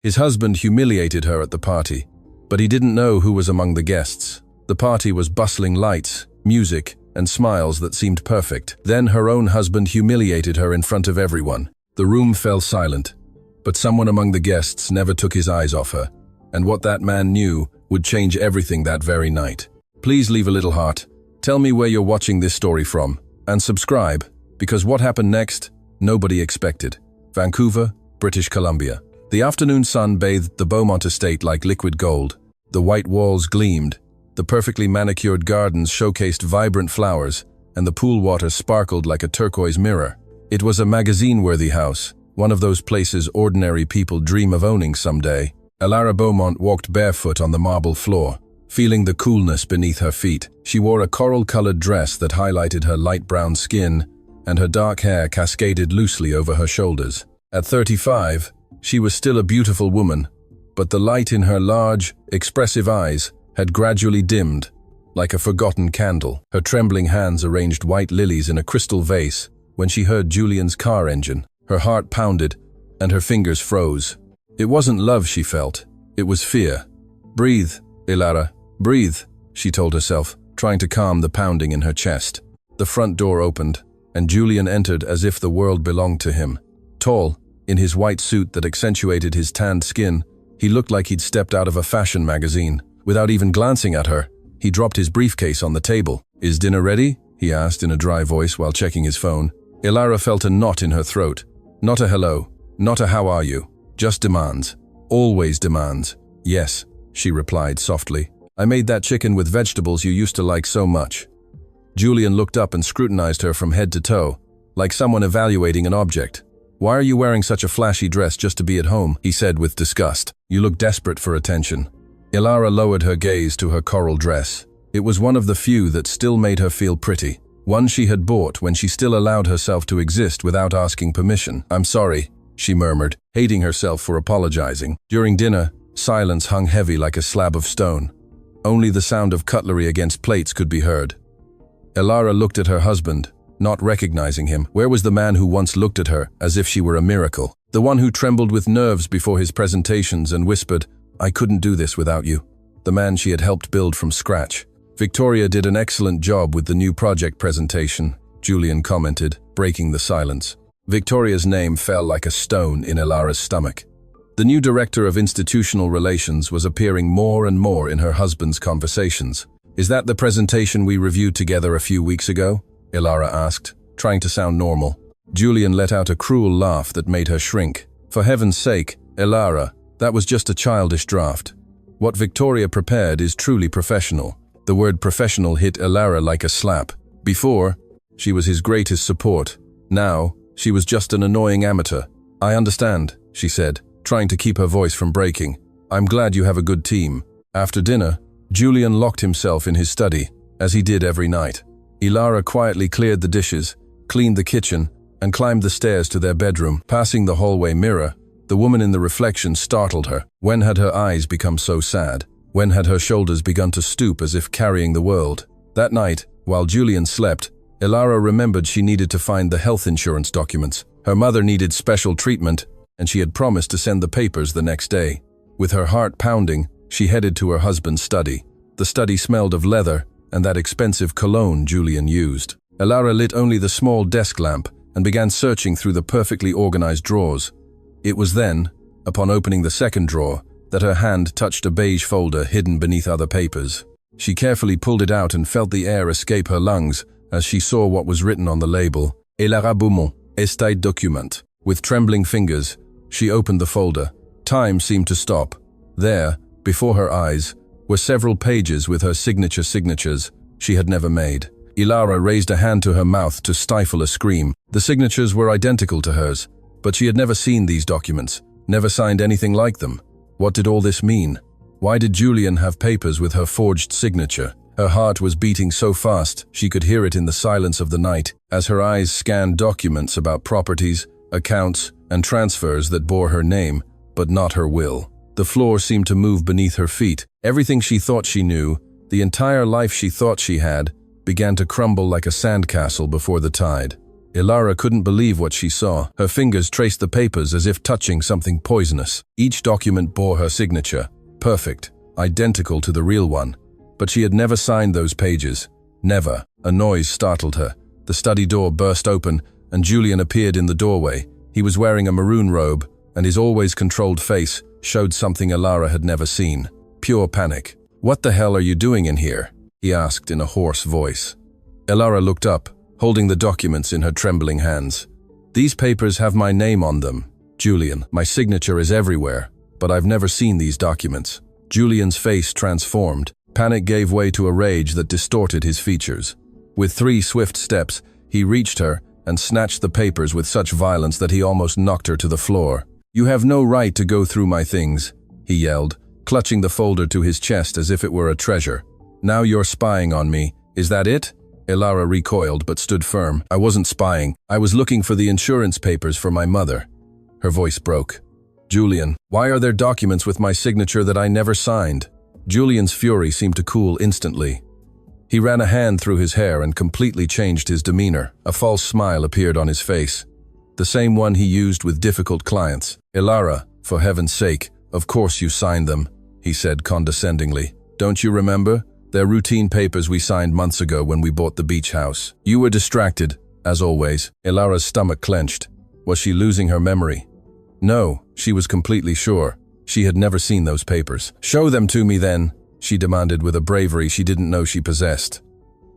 His husband humiliated her at the party, but he didn't know who was among the guests. The party was bustling lights, music, and smiles that seemed perfect. Then her own husband humiliated her in front of everyone. The room fell silent, but someone among the guests never took his eyes off her, and what that man knew would change everything that very night. Please leave a little heart, tell me where you're watching this story from, and subscribe, because what happened next, nobody expected. Vancouver, British Columbia. The afternoon sun bathed the Beaumont estate like liquid gold. The white walls gleamed, the perfectly manicured gardens showcased vibrant flowers, and the pool water sparkled like a turquoise mirror. It was a magazine-worthy house, one of those places ordinary people dream of owning someday. Elara Beaumont walked barefoot on the marble floor, feeling the coolness beneath her feet. She wore a coral-colored dress that highlighted her light brown skin, and her dark hair cascaded loosely over her shoulders. At 35, she was still a beautiful woman, but the light in her large, expressive eyes had gradually dimmed, like a forgotten candle. Her trembling hands arranged white lilies in a crystal vase when she heard Julian's car engine. Her heart pounded, and her fingers froze. It wasn't love she felt, it was fear. "Breathe, Elara, breathe," she told herself, trying to calm the pounding in her chest. The front door opened, and Julian entered as if the world belonged to him. Tall, in his white suit that accentuated his tanned skin, he looked like he'd stepped out of a fashion magazine. Without even glancing at her, he dropped his briefcase on the table. "Is dinner ready?" he asked in a dry voice while checking his phone. Elara felt a knot in her throat. Not a hello, not a how are you, just demands. Always demands. "Yes," she replied softly. "I made that chicken with vegetables you used to like so much." Julian looked up and scrutinized her from head to toe, like someone evaluating an object. "Why are you wearing such a flashy dress just to be at home?" he said with disgust. "You look desperate for attention." Elara lowered her gaze to her coral dress. It was one of the few that still made her feel pretty. One she had bought when she still allowed herself to exist without asking permission. "I'm sorry," she murmured, hating herself for apologizing. During dinner, silence hung heavy like a slab of stone. Only the sound of cutlery against plates could be heard. Elara looked at her husband, not recognizing him. Where was the man who once looked at her as if she were a miracle? The one who trembled with nerves before his presentations and whispered, "I couldn't do this without you." The man she had helped build from scratch. "Victoria did an excellent job with the new project presentation," Julian commented, breaking the silence. Victoria's name fell like a stone in Elara's stomach. The new director of institutional relations was appearing more and more in her husband's conversations. "Is that the presentation we reviewed together a few weeks ago?" Elara asked, trying to sound normal. Julian let out a cruel laugh that made her shrink. "For heaven's sake, Elara, that was just a childish draft. What Victoria prepared is truly professional." The word professional hit Elara like a slap. Before, she was his greatest support. Now, she was just an annoying amateur. "I understand," she said, trying to keep her voice from breaking. "I'm glad you have a good team." After dinner, Julian locked himself in his study, as he did every night. Elara quietly cleared the dishes, cleaned the kitchen, and climbed the stairs to their bedroom. Passing the hallway mirror, the woman in the reflection startled her. When had her eyes become so sad? When had her shoulders begun to stoop as if carrying the world? That night, while Julian slept, Elara remembered she needed to find the health insurance documents. Her mother needed special treatment, and she had promised to send the papers the next day. With her heart pounding, she headed to her husband's study. The study smelled of leather and that expensive cologne Julian used. Elara lit only the small desk lamp and began searching through the perfectly organized drawers. It was then, upon opening the second drawer, that her hand touched a beige folder hidden beneath other papers. She carefully pulled it out and felt the air escape her lungs as she saw what was written on the label. Elara Beaumont, Estate Document. With trembling fingers, she opened the folder. Time seemed to stop. There, before her eyes, were several pages with her signatures she had never made. Elara raised a hand to her mouth to stifle a scream. The signatures were identical to hers, but she had never seen these documents, never signed anything like them. What did all this mean? Why did Julian have papers with her forged signature? Her heart was beating so fast she could hear it in the silence of the night as her eyes scanned documents about properties, accounts, and transfers that bore her name, but not her will. The floor seemed to move beneath her feet. Everything she thought she knew, the entire life she thought she had, began to crumble like a sandcastle before the tide. Ilara couldn't believe what she saw. Her fingers traced the papers as if touching something poisonous. Each document bore her signature, perfect, identical to the real one. But she had never signed those pages. Never. A noise startled her. The study door burst open, and Julian appeared in the doorway. He was wearing a maroon robe, and his always controlled face showed something Ilara had never seen. Pure panic. "What the hell are you doing in here?" he asked in a hoarse voice. Ilara looked up, holding the documents in her trembling hands. "These papers have my name on them. Julian, my signature is everywhere, but I've never seen these documents." Julian's face transformed. Panic gave way to a rage that distorted his features. With 3 swift steps, he reached her and snatched the papers with such violence that he almost knocked her to the floor. "You have no right to go through my things," he yelled, clutching the folder to his chest as if it were a treasure. "Now you're spying on me. Is that it?" Ilara recoiled but stood firm. "I wasn't spying. I was looking for the insurance papers for my mother." Her voice broke. "Julian, why are there documents with my signature that I never signed?" Julian's fury seemed to cool instantly. He ran a hand through his hair and completely changed his demeanor. A false smile appeared on his face, the same one he used with difficult clients. "Ilara, for heaven's sake, of course you signed them," he said condescendingly. "Don't you remember? They're routine papers we signed months ago when we bought the beach house. You were distracted, as always." Ilara's stomach clenched. Was she losing her memory? No, she was completely sure. She had never seen those papers. "Show them to me then," she demanded with a bravery she didn't know she possessed.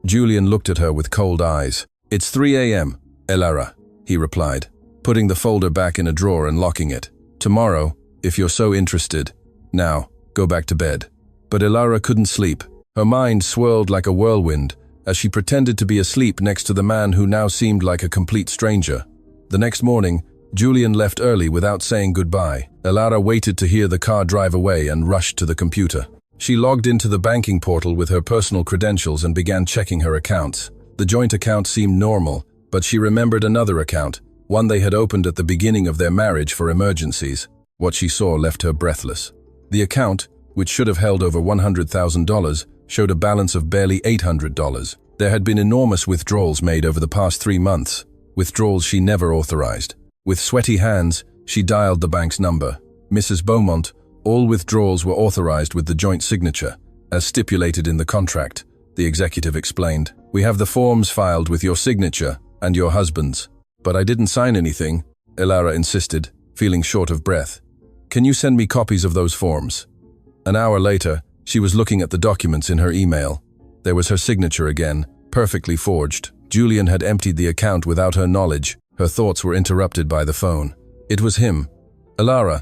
Julian looked at her with cold eyes. "It's 3 a.m., Ilara," he replied, putting the folder back in a drawer and locking it. "Tomorrow, if you're so interested. Now, go back to bed." But Ilara couldn't sleep. Her mind swirled like a whirlwind as she pretended to be asleep next to the man who now seemed like a complete stranger. The next morning, Julian left early without saying goodbye. Ilara waited to hear the car drive away and rushed to the computer. She logged into the banking portal with her personal credentials and began checking her accounts. The joint account seemed normal, but she remembered another account, one they had opened at the beginning of their marriage for emergencies. What she saw left her breathless. The account, which should have held over $100,000, showed a balance of barely $800. There had been enormous withdrawals made over the past 3 months, withdrawals she never authorized. With sweaty hands, she dialed the bank's number. "Mrs. Beaumont, all withdrawals were authorized with the joint signature, as stipulated in the contract," the executive explained. "We have the forms filed with your signature and your husband's." "But I didn't sign anything," Ilara insisted, feeling short of breath. "Can you send me copies of those forms?" An hour later, she was looking at the documents in her email. There was her signature again, perfectly forged. Julian had emptied the account without her knowledge. Her thoughts were interrupted by the phone. It was him. "Ilara,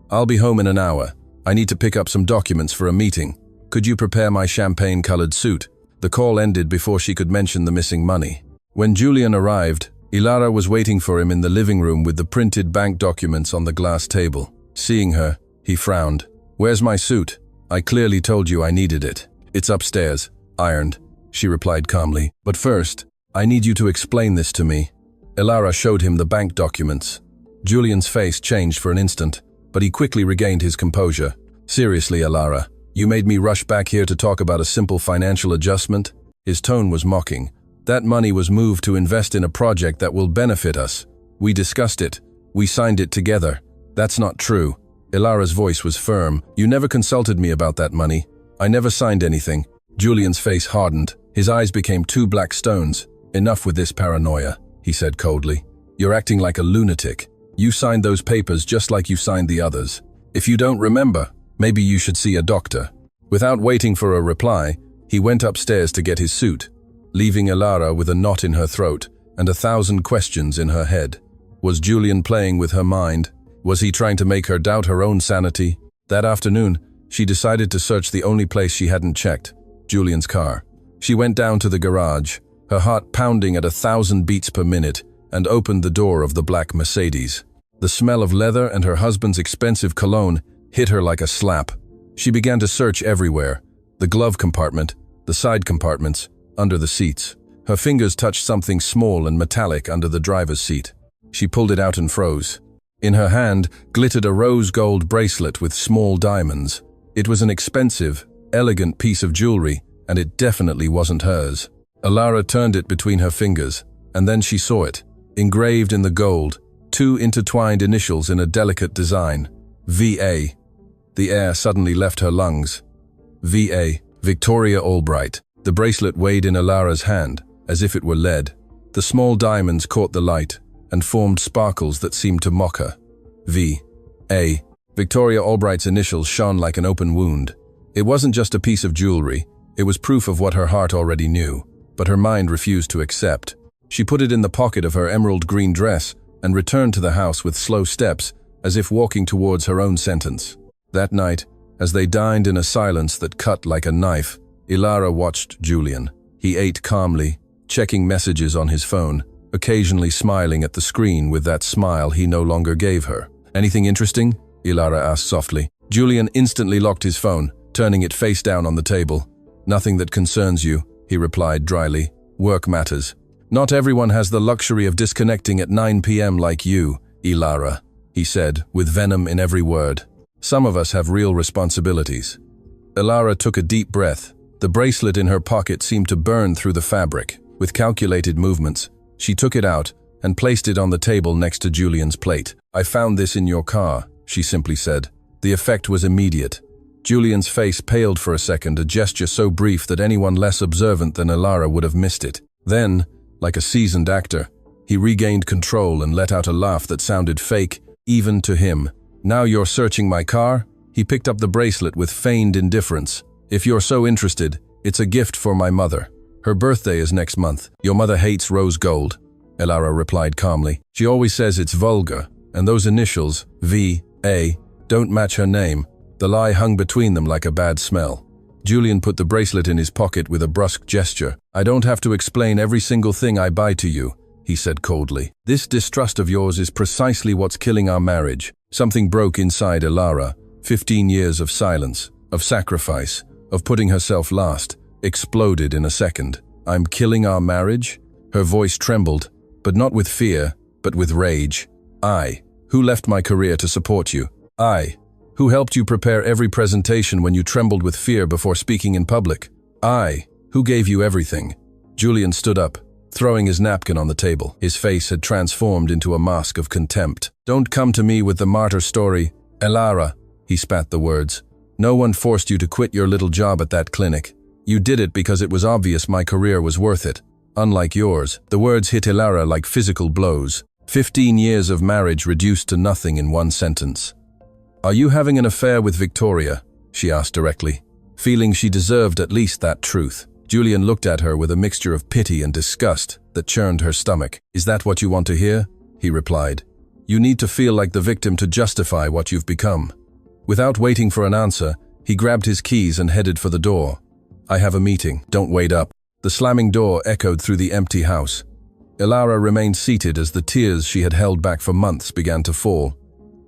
I'll be home in an hour. I need to pick up some documents for a meeting. Could you prepare my champagne-colored suit?" The call ended before she could mention the missing money. When Julian arrived, Ilara was waiting for him in the living room with the printed bank documents on the glass table. Seeing her, he frowned. "Where's my suit? I clearly told you I needed it." "It's upstairs, ironed," she replied calmly. "But first, I need you to explain this to me." Ilara showed him the bank documents. Julian's face changed for an instant, but he quickly regained his composure. "Seriously, Ilara, you made me rush back here to talk about a simple financial adjustment?" His tone was mocking. "That money was moved to invest in a project that will benefit us. We discussed it. We signed it together." "That's not true." Ilara's voice was firm. "You never consulted me about that money. I never signed anything." Julian's face hardened. His eyes became 2 black stones. "Enough with this paranoia," he said coldly. "You're acting like a lunatic. You signed those papers just like you signed the others. If you don't remember, maybe you should see a doctor." Without waiting for a reply, he went upstairs to get his suit, leaving Ilara with a knot in her throat and 1,000 questions in her head. Was Julian playing with her mind? Was he trying to make her doubt her own sanity? That afternoon, she decided to search the only place she hadn't checked, Julian's car. She went down to the garage, her heart pounding at 1,000 beats per minute, and opened the door of the black Mercedes. The smell of leather and her husband's expensive cologne hit her like a slap. She began to search everywhere: the glove compartment, the side compartments, under the seats. Her fingers touched something small and metallic under the driver's seat. She pulled it out and froze. In her hand glittered a rose gold bracelet with small diamonds. It was an expensive, elegant piece of jewelry, and it definitely wasn't hers. Ilara turned it between her fingers, and then she saw it. Engraved in the gold, two intertwined initials in a delicate design. V.A. The air suddenly left her lungs. V.A. Victoria Albright. The bracelet weighed in Ilara's hand, as if it were lead. The small diamonds caught the light and formed sparkles that seemed to mock her. V.A. Victoria Albright's initials shone like an open wound. It wasn't just a piece of jewelry, it was proof of what her heart already knew, but her mind refused to accept. She put it in the pocket of her emerald green dress and returned to the house with slow steps, as if walking towards her own sentence. That night, as they dined in a silence that cut like a knife, Ilara watched Julian. He ate calmly, checking messages on his phone, occasionally smiling at the screen with that smile he no longer gave her. "Anything interesting?" Ilara asked softly. Julian instantly locked his phone, turning it face down on the table. "Nothing that concerns you," he replied dryly. "Work matters." "Not everyone has the luxury of disconnecting at 9 p.m. like you, Ilara," he said, with venom in every word. "Some of us have real responsibilities." Ilara took a deep breath. The bracelet in her pocket seemed to burn through the fabric. With calculated movements, she took it out and placed it on the table next to Julian's plate. "I found this in your car," she simply said. The effect was immediate. Julian's face paled for a second, a gesture so brief that anyone less observant than Ilara would have missed it. Then, like a seasoned actor, he regained control and let out a laugh that sounded fake, even to him. "Now you're searching my car?" He picked up the bracelet with feigned indifference. "If you're so interested, it's a gift for my mother. Her birthday is next month." "Your mother hates rose gold," Ilara replied calmly. "She always says it's vulgar, and those initials, V.A., don't match her name." The lie hung between them like a bad smell. Julian put the bracelet in his pocket with a brusque gesture. "I don't have to explain every single thing I buy to you," he said coldly. "This distrust of yours is precisely what's killing our marriage." Something broke inside Ilara. 15 years of silence, of sacrifice, of putting herself last, exploded in a second. "I'm killing our marriage?" Her voice trembled, but not with fear, but with rage. "I, who left my career to support you. I, who helped you prepare every presentation when you trembled with fear before speaking in public. I, who gave you everything." Julian stood up, throwing his napkin on the table. His face had transformed into a mask of contempt. "Don't come to me with the martyr story, Ilara," he spat the words. "No one forced you to quit your little job at that clinic. You did it because it was obvious my career was worth it. Unlike yours." The words hit Ilara like physical blows. 15 years of marriage reduced to nothing in one sentence. "Are you having an affair with Victoria?" she asked directly, feeling she deserved at least that truth. Julian looked at her with a mixture of pity and disgust that churned her stomach. "Is that what you want to hear?" he replied. "You need to feel like the victim to justify what you've become." Without waiting for an answer, he grabbed his keys and headed for the door. "I have a meeting. Don't wait up." The slamming door echoed through the empty house. Ilara remained seated as the tears she had held back for months began to fall.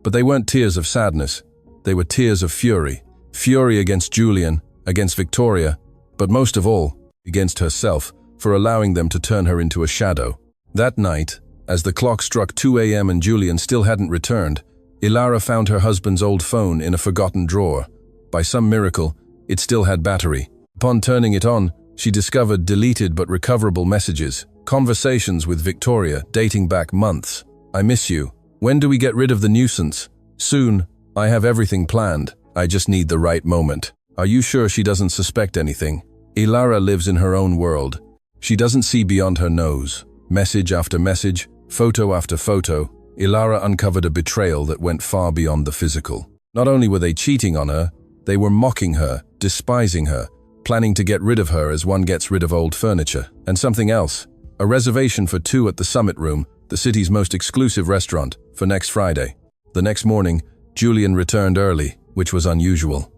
But they weren't tears of sadness. They were tears of fury. Fury against Julian, against Victoria, but most of all, against herself, for allowing them to turn her into a shadow. That night, as the clock struck 2 a.m. and Julian still hadn't returned, Ilara found her husband's old phone in a forgotten drawer. By some miracle, it still had battery. Upon turning it on, she discovered deleted but recoverable messages, conversations with Victoria dating back months. "I miss you. When do we get rid of the nuisance?" "Soon. I have everything planned. I just need the right moment." "Are you sure she doesn't suspect anything?" Ilara lives in her own world. She doesn't see beyond her nose. Message after message, photo after photo, Ilara uncovered a betrayal that went far beyond the physical. Not only were they cheating on her, they were mocking her, despising her, planning to get rid of her as one gets rid of old furniture. And something else, a reservation for 2 at the Summit Room, the city's most exclusive restaurant, for next Friday. The next morning, Julian returned early, which was unusual.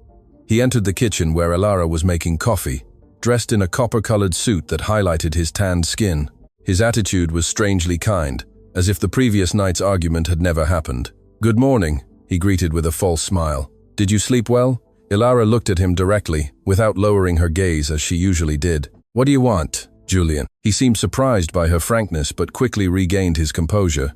He entered the kitchen where Ilara was making coffee, dressed in a copper-colored suit that highlighted his tanned skin. His attitude was strangely kind, as if the previous night's argument had never happened. "Good morning," he greeted with a false smile. "Did you sleep well?" Ilara looked at him directly, without lowering her gaze as she usually did. "What do you want, Julian?" He seemed surprised by her frankness but quickly regained his composure.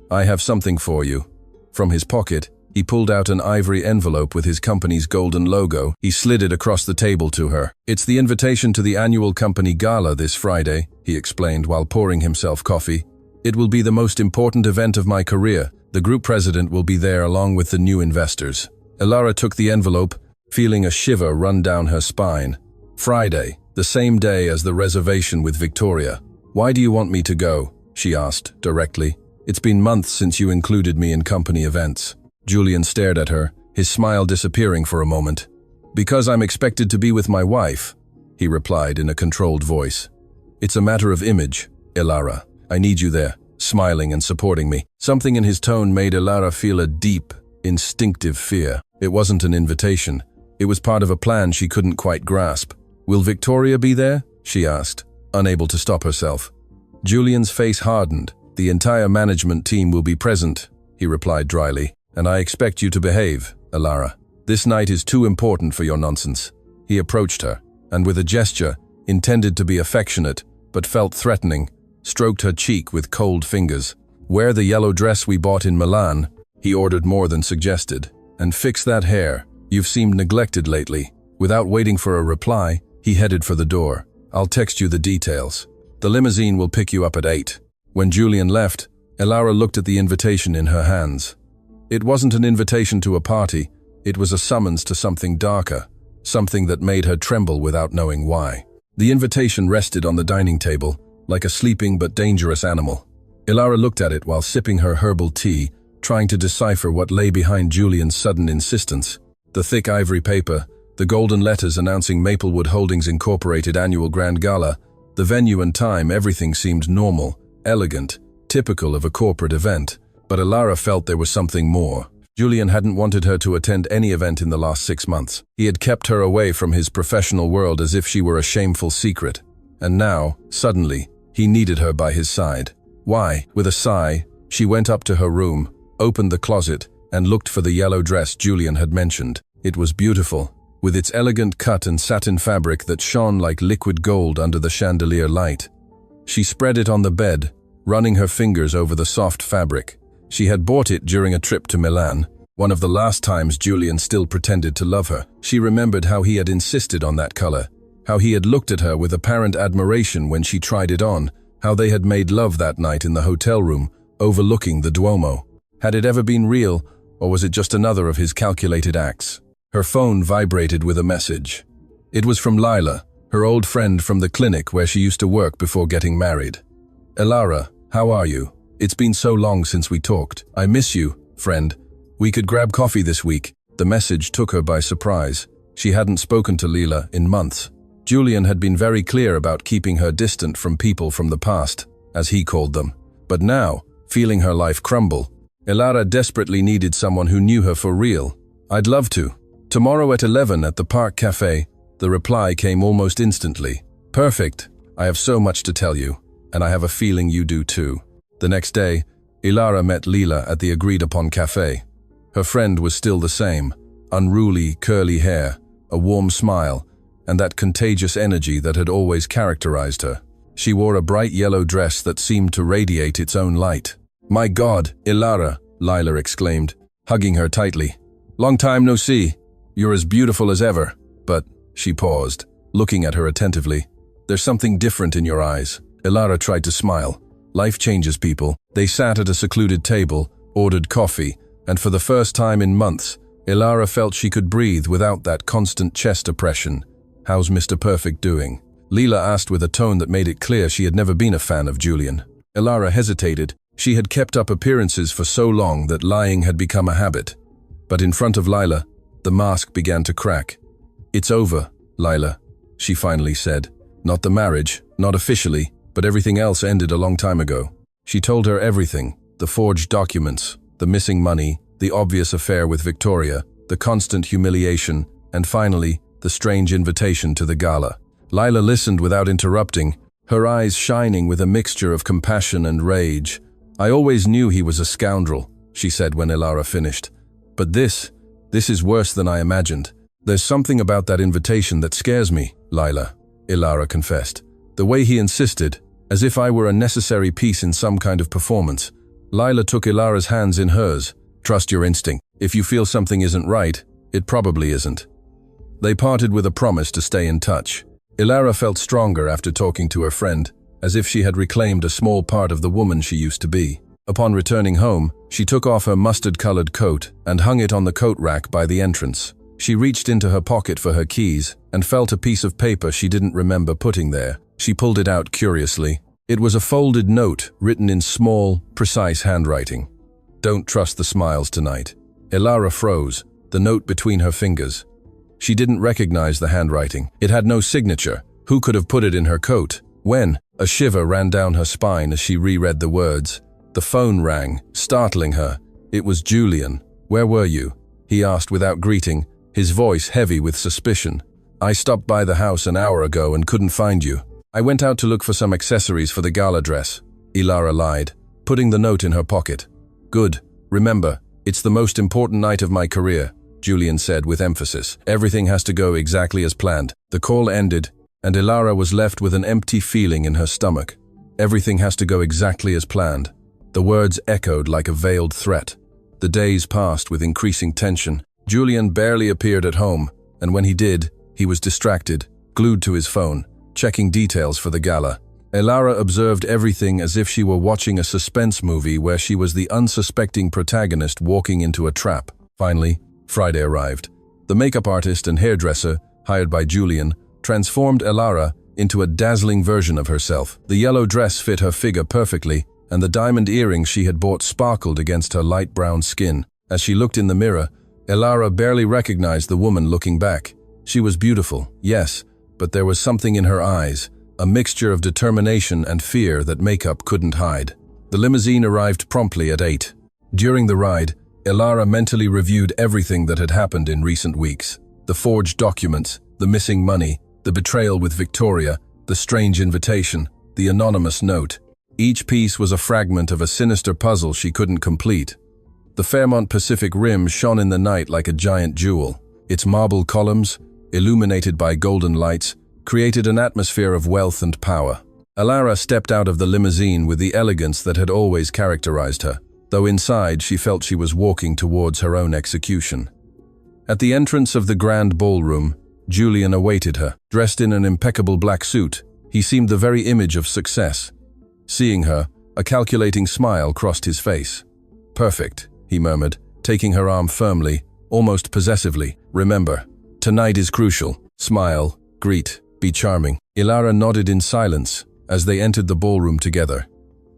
"I have something for you." From his pocket, he pulled out an ivory envelope with his company's golden logo. He slid it across the table to her. "It's the invitation to the annual company gala this Friday," he explained while pouring himself coffee. It will be the most important event of my career. The group president will be there along with the new investors. Elara took the envelope, feeling a shiver run down her spine. Friday, the same day as the reservation with Victoria. Why do you want me to go? She asked, directly. It's been months since you included me in company events. Julian stared at her, his smile disappearing for a moment. Because I'm expected to be with my wife, he replied in a controlled voice. It's a matter of image, Elara. I need you there, smiling and supporting me. Something in his tone made Elara feel a deep, instinctive fear. It wasn't an invitation. It was part of a plan she couldn't quite grasp. Will Victoria be there? She asked, unable to stop herself. Julian's face hardened. The entire management team will be present, he replied dryly. And I expect you to behave, Elara. This night is too important for your nonsense. He approached her, and with a gesture, intended to be affectionate, but felt threatening, stroked her cheek with cold fingers. Wear the yellow dress we bought in Milan, he ordered more than suggested. And fix that hair. You've seemed neglected lately. Without waiting for a reply, he headed for the door. I'll text you the details. The limousine will pick you up at 8. When Julian left, Elara looked at the invitation in her hands. It wasn't an invitation to a party, it was a summons to something darker, something that made her tremble without knowing why. The invitation rested on the dining table, like a sleeping but dangerous animal. Elara looked at it while sipping her herbal tea, trying to decipher what lay behind Julian's sudden insistence. The thick ivory paper, the golden letters announcing Maplewood Holdings Incorporated annual grand gala, the venue and time, everything seemed normal, elegant, typical of a corporate event. But Elara felt there was something more. Julian hadn't wanted her to attend any event in the last 6 months. He had kept her away from his professional world as if she were a shameful secret. And now, suddenly, he needed her by his side. Why? With a sigh, she went up to her room, opened the closet, and looked for the yellow dress Julian had mentioned. It was beautiful, with its elegant cut and satin fabric that shone like liquid gold under the chandelier light. She spread it on the bed, running her fingers over the soft fabric. She had bought it during a trip to Milan, one of the last times Julian still pretended to love her. She remembered how he had insisted on that color, how he had looked at her with apparent admiration when she tried it on, how they had made love that night in the hotel room, overlooking the Duomo. Had it ever been real, or was it just another of his calculated acts? Her phone vibrated with a message. It was from Lila, her old friend from the clinic where she used to work before getting married. Elara, how are you? It's been so long since we talked. I miss you, friend. We could grab coffee this week. The message took her by surprise. She hadn't spoken to Lila in months. Julian had been very clear about keeping her distant from people from the past, as he called them. But now, feeling her life crumble, Elara desperately needed someone who knew her for real. I'd love to. Tomorrow at 11 at the Park Cafe. The reply came almost instantly. Perfect. I have so much to tell you, and I have a feeling you do too. The next day, Elara met Lila at the agreed-upon cafe. Her friend was still the same, unruly, curly hair, a warm smile, and that contagious energy that had always characterized her. She wore a bright yellow dress that seemed to radiate its own light. My God, Elara, Lila exclaimed, hugging her tightly. Long time no see. You're as beautiful as ever. But, she paused, looking at her attentively. There's something different in your eyes. Elara tried to smile. Life changes people. They sat at a secluded table, ordered coffee, and for the first time in months, Elara felt she could breathe without that constant chest oppression. How's Mr. Perfect doing? Lila asked with a tone that made it clear she had never been a fan of Julian. Elara hesitated. She had kept up appearances for so long that lying had become a habit. But in front of Lila, the mask began to crack. It's over, Lila, she finally said. Not the marriage, not officially, but everything else ended a long time ago. She told her everything, the forged documents, the missing money, the obvious affair with Victoria, the constant humiliation, and finally, the strange invitation to the gala. Lila listened without interrupting, her eyes shining with a mixture of compassion and rage. I always knew he was a scoundrel, she said when Elara finished. But this is worse than I imagined. There's something about that invitation that scares me, Lila, Elara confessed. The way he insisted, as if I were a necessary piece in some kind of performance. Lila took Elara's hands in hers. Trust your instinct. If you feel something isn't right, it probably isn't. They parted with a promise to stay in touch. Elara felt stronger after talking to her friend, as if she had reclaimed a small part of the woman she used to be. Upon returning home, she took off her mustard-colored coat and hung it on the coat rack by the entrance. She reached into her pocket for her keys and felt a piece of paper she didn't remember putting there. She pulled it out curiously. It was a folded note written in small, precise handwriting. "Don't trust the smiles tonight." Elara froze, the note between her fingers. She didn't recognize the handwriting. It had no signature. Who could have put it in her coat? When? A shiver ran down her spine as she reread the words. The phone rang, startling her. It was Julian. "Where were you?" he asked without greeting, his voice heavy with suspicion. "I stopped by the house an hour ago and couldn't find you. I went out to look for some accessories for the gala dress," Elara lied, putting the note in her pocket. "Good. Remember, it's the most important night of my career," Julian said with emphasis. "Everything has to go exactly as planned." The call ended, and Elara was left with an empty feeling in her stomach. Everything has to go exactly as planned. The words echoed like a veiled threat. The days passed with increasing tension. Julian barely appeared at home, and when he did, he was distracted, glued to his phone, checking details for the gala. Elara observed everything as if she were watching a suspense movie where she was the unsuspecting protagonist walking into a trap. Finally, Friday arrived. The makeup artist and hairdresser, hired by Julian, transformed Elara into a dazzling version of herself. The yellow dress fit her figure perfectly, and the diamond earrings she had bought sparkled against her light brown skin. As she looked in the mirror, Elara barely recognized the woman looking back. She was beautiful, yes, but there was something in her eyes, a mixture of determination and fear that makeup couldn't hide. The limousine arrived promptly at 8. During the ride, Elara mentally reviewed everything that had happened in recent weeks. The forged documents, the missing money, the betrayal with Victoria, the strange invitation, the anonymous note. Each piece was a fragment of a sinister puzzle she couldn't complete. The Fairmont Pacific Rim shone in the night like a giant jewel. Its marble columns, illuminated by golden lights, created an atmosphere of wealth and power. Elara stepped out of the limousine with the elegance that had always characterized her, though inside she felt she was walking towards her own execution. At the entrance of the grand ballroom, Julian awaited her. Dressed in an impeccable black suit, he seemed the very image of success. Seeing her, a calculating smile crossed his face. "Perfect," he murmured, taking her arm firmly, almost possessively. "Remember, tonight is crucial. Smile, greet, be charming." Elara nodded in silence as they entered the ballroom together.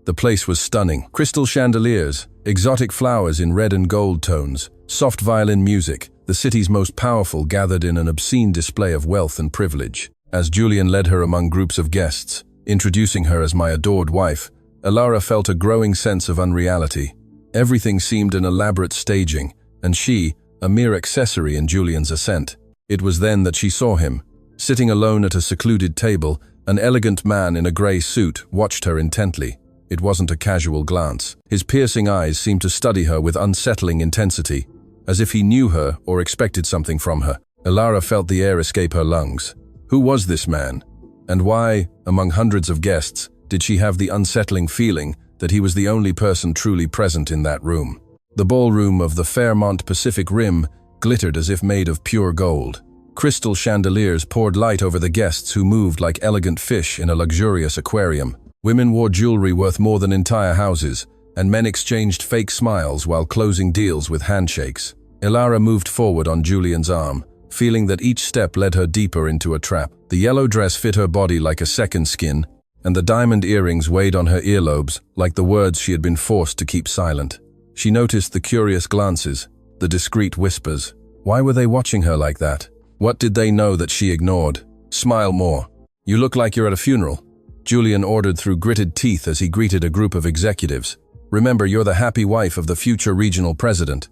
The place was stunning. Crystal chandeliers, exotic flowers in red and gold tones, soft violin music, the city's most powerful gathered in an obscene display of wealth and privilege. As Julian led her among groups of guests, introducing her as "my adored wife," Elara felt a growing sense of unreality. Everything seemed an elaborate staging, and she, a mere accessory in Julian's ascent. It was then that she saw him. Sitting alone at a secluded table, an elegant man in a grey suit watched her intently. It wasn't a casual glance. His piercing eyes seemed to study her with unsettling intensity, as if he knew her or expected something from her. Elara felt the air escape her lungs. Who was this man? And why, among hundreds of guests, did she have the unsettling feeling that he was the only person truly present in that room? The ballroom of the Fairmont Pacific Rim glittered as if made of pure gold. Crystal chandeliers poured light over the guests who moved like elegant fish in a luxurious aquarium. Women wore jewelry worth more than entire houses, and men exchanged fake smiles while closing deals with handshakes. Elara moved forward on Julian's arm, feeling that each step led her deeper into a trap. The yellow dress fit her body like a second skin, and the diamond earrings weighed on her earlobes like the words she had been forced to keep silent. She noticed the curious glances, the discreet whispers. Why were they watching her like that? What did they know that she ignored? "Smile more. You look like you're at a funeral," Julian ordered through gritted teeth as he greeted a group of executives. "Remember, you're the happy wife of the future regional president."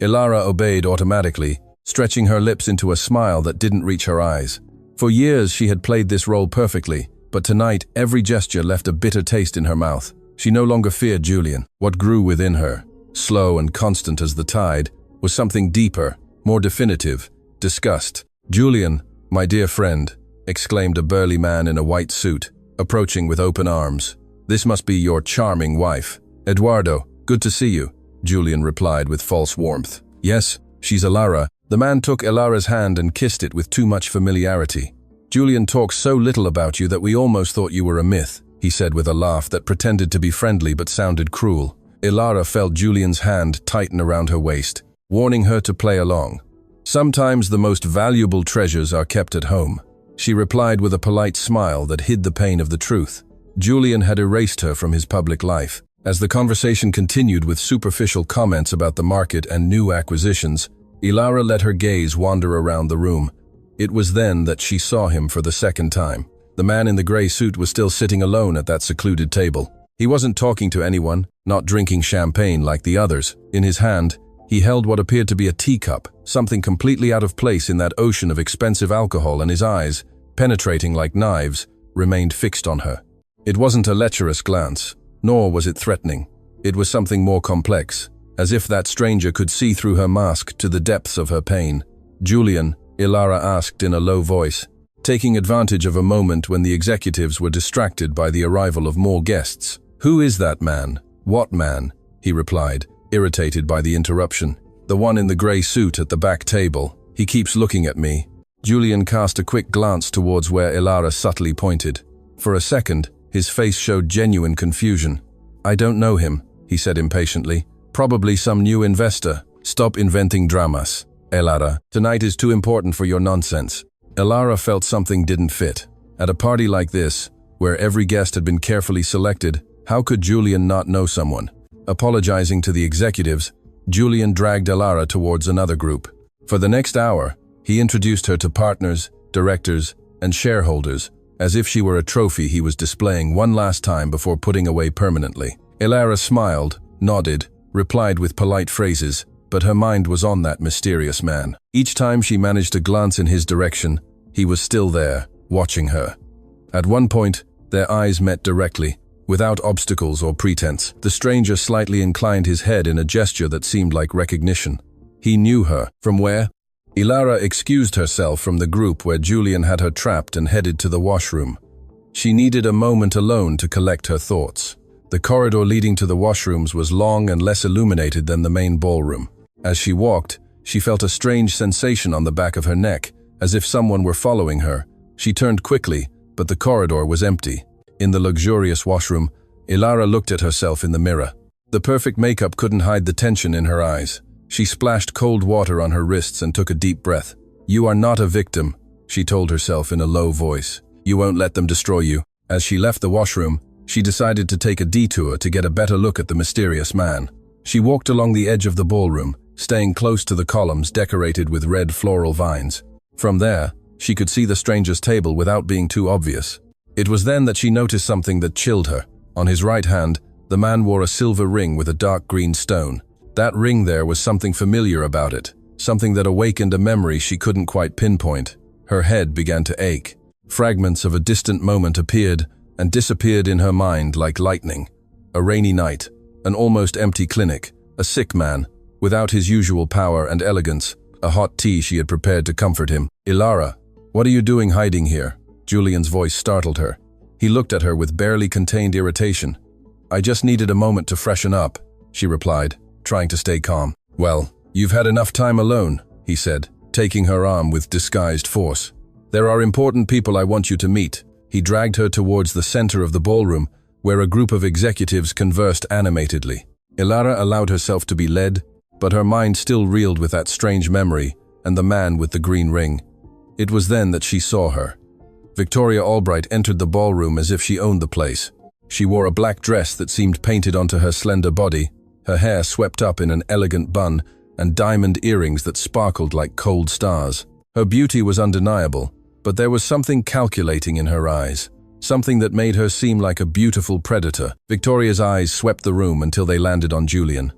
Elara obeyed automatically, stretching her lips into a smile that didn't reach her eyes. For years she had played this role perfectly, but tonight every gesture left a bitter taste in her mouth. She no longer feared Julian. What grew within her, slow and constant as the tide, was something deeper, more definitive: disgust. "Julian, my dear friend," exclaimed a burly man in a white suit, approaching with open arms. "This must be your charming wife." "Eduardo, good to see you," Julian replied with false warmth. "Yes, she's Elara." The man took Elara's hand and kissed it with too much familiarity. "Julian talks so little about you that we almost thought you were a myth. he said with a laugh that pretended to be friendly but sounded cruel. Ilara felt Julian's hand tighten around her waist, warning her to play along. "Sometimes the most valuable treasures are kept at home," she replied with a polite smile that hid the pain of the truth. Julian had erased her from his public life. As the conversation continued with superficial comments about the market and new acquisitions, Ilara let her gaze wander around the room. It was then that she saw him for the second time. The man in the gray suit was still sitting alone at that secluded table. He wasn't talking to anyone, not drinking champagne like the others. In his hand, he held what appeared to be a teacup, something completely out of place in that ocean of expensive alcohol, and his eyes, penetrating like knives, remained fixed on her. It wasn't a lecherous glance, nor was it threatening. It was something more complex, as if that stranger could see through her mask to the depths of her pain. "Julian," Ilara asked in a low voice, taking advantage of a moment when the executives were distracted by the arrival of more guests. "Who is that man?" "What man?" he replied, irritated by the interruption. "The one in the gray suit at the back table. He keeps looking at me." Julian cast a quick glance towards where Ilara subtly pointed. For a second, his face showed genuine confusion. "I don't know him," he said impatiently. "Probably some new investor." "Stop inventing dramas, Ilara. Tonight is too important for your nonsense." Ilara felt something didn't fit. At a party like this, where every guest had been carefully selected, how could Julian not know someone? Apologizing to the executives, Julian dragged Ilara towards another group. For the next hour, he introduced her to partners, directors, and shareholders, as if she were a trophy he was displaying one last time before putting away permanently. Ilara smiled, nodded, replied with polite phrases, but her mind was on that mysterious man. Each time she managed to glance in his direction, he was still there, watching her. At one point, their eyes met directly, without obstacles or pretense. The stranger slightly inclined his head in a gesture that seemed like recognition. He knew her. From where? Ilara excused herself from the group where Julian had her trapped and headed to the washroom. She needed a moment alone to collect her thoughts. The corridor leading to the washrooms was long and less illuminated than the main ballroom. As she walked, she felt a strange sensation on the back of her neck, as if someone were following her. She turned quickly, but the corridor was empty. In the luxurious washroom, Ilara looked at herself in the mirror. The perfect makeup couldn't hide the tension in her eyes. She splashed cold water on her wrists and took a deep breath. "You are not a victim," she told herself in a low voice. "You won't let them destroy you." As she left the washroom, she decided to take a detour to get a better look at the mysterious man. She walked along the edge of the ballroom, staying close to the columns decorated with red floral vines. From there, she could see the stranger's table without being too obvious. It was then that she noticed something that chilled her. On his right hand, the man wore a silver ring with a dark green stone. That ring there was something familiar about it, something that awakened a memory she couldn't quite pinpoint. Her head began to ache. Fragments of a distant moment appeared and disappeared in her mind like lightning. A rainy night, an almost empty clinic, a sick man, without his usual power and elegance, a hot tea she had prepared to comfort him. "Ilara, what are you doing hiding here?" Julian's voice startled her. He looked at her with barely contained irritation. "I just needed a moment to freshen up," she replied, trying to stay calm. "Well, you've had enough time alone," he said, taking her arm with disguised force. "There are important people I want you to meet." He dragged her towards the center of the ballroom, where a group of executives conversed animatedly. Ilara allowed herself to be led, but her mind still reeled with that strange memory and the man with the green ring. It was then that she saw her. Victoria Albright entered the ballroom as if she owned the place. She wore a black dress that seemed painted onto her slender body, her hair swept up in an elegant bun, and diamond earrings that sparkled like cold stars. Her beauty was undeniable, but there was something calculating in her eyes, something that made her seem like a beautiful predator. Victoria's eyes swept the room until they landed on Julian.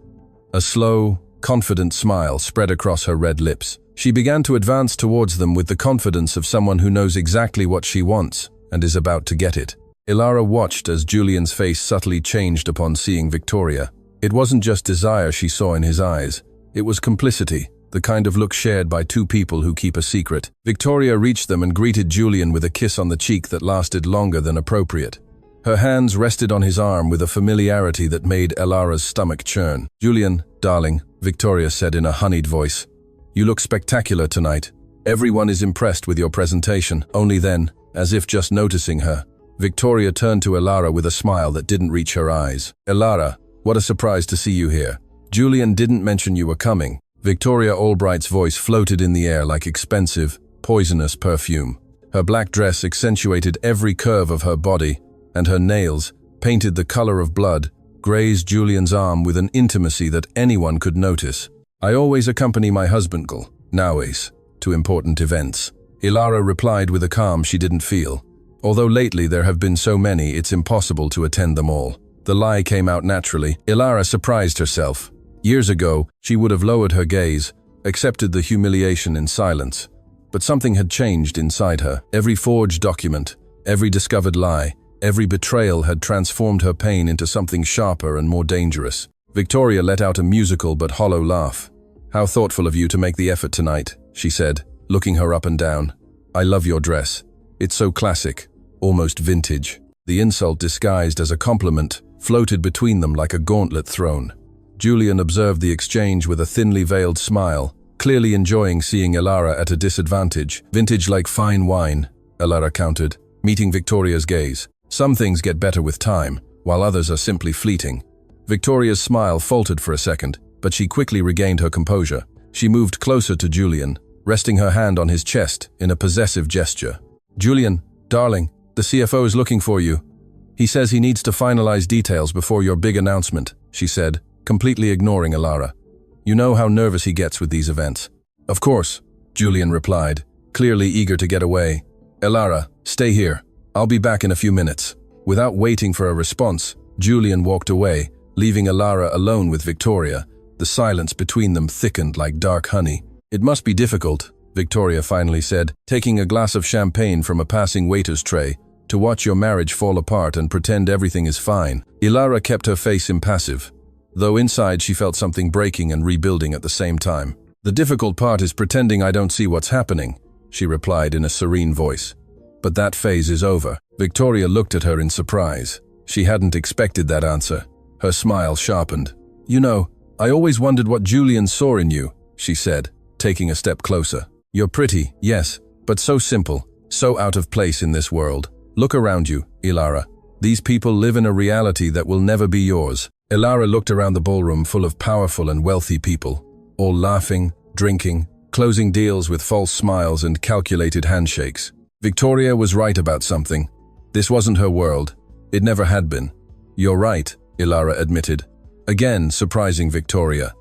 A slow, confident smile spread across her red lips. She began to advance towards them with the confidence of someone who knows exactly what she wants and is about to get it. Ilara watched as Julian's face subtly changed upon seeing Victoria. It wasn't just desire she saw in his eyes. It was complicity, the kind of look shared by two people who keep a secret. Victoria reached them and greeted Julian with a kiss on the cheek that lasted longer than appropriate. Her hands rested on his arm with a familiarity that made Ilara's stomach churn. "Julian, darling," Victoria said in a honeyed voice, "you look spectacular tonight. Everyone is impressed with your presentation." Only then, as if just noticing her, Victoria turned to Elara with a smile that didn't reach her eyes. "Elara, what a surprise to see you here. Julian didn't mention you were coming." Victoria Albright's voice floated in the air like expensive, poisonous perfume. Her black dress accentuated every curve of her body, and her nails, painted the color of blood, grazed Julian's arm with an intimacy that anyone could notice. "I always accompany my husband, nowadays, to important events," Elara replied with a calm she didn't feel. "Although lately there have been so many, it's impossible to attend them all." The lie came out naturally. Elara surprised herself. Years ago, she would have lowered her gaze, accepted the humiliation in silence. But something had changed inside her. Every forged document, every discovered lie, every betrayal had transformed her pain into something sharper and more dangerous. Victoria let out a musical but hollow laugh. "How thoughtful of you to make the effort tonight," she said, looking her up and down. "I love your dress. It's so classic, almost vintage." The insult, disguised as a compliment, floated between them like a gauntlet thrown. Julian observed the exchange with a thinly veiled smile, clearly enjoying seeing Elara at a disadvantage. "Vintage like fine wine," Elara countered, meeting Victoria's gaze. "Some things get better with time, while others are simply fleeting." Victoria's smile faltered for a second, but she quickly regained her composure. She moved closer to Julian, resting her hand on his chest in a possessive gesture. "Julian, darling, the CFO is looking for you. He says he needs to finalize details before your big announcement," she said, completely ignoring Elara. "You know how nervous he gets with these events." "Of course," Julian replied, clearly eager to get away. "Elara, stay here. I'll be back in a few minutes." Without waiting for a response, Julian walked away, leaving Elara alone with Victoria. The silence between them thickened like dark honey. "It must be difficult," Victoria finally said, taking a glass of champagne from a passing waiter's tray, "to watch your marriage fall apart and pretend everything is fine." Elara kept her face impassive, though inside she felt something breaking and rebuilding at the same time. "The difficult part is pretending I don't see what's happening," she replied in a serene voice. "But that phase is over." Victoria looked at her in surprise. She hadn't expected that answer. Her smile sharpened. "You know, I always wondered what Julian saw in you," she said, taking a step closer. "You're pretty, yes, but so simple, so out of place in this world. Look around you, Elara. These people live in a reality that will never be yours." Elara looked around the ballroom full of powerful and wealthy people, all laughing, drinking, closing deals with false smiles and calculated handshakes. Victoria was right about something. This wasn't her world. It never had been. "You're right," Elara admitted, again surprising Victoria.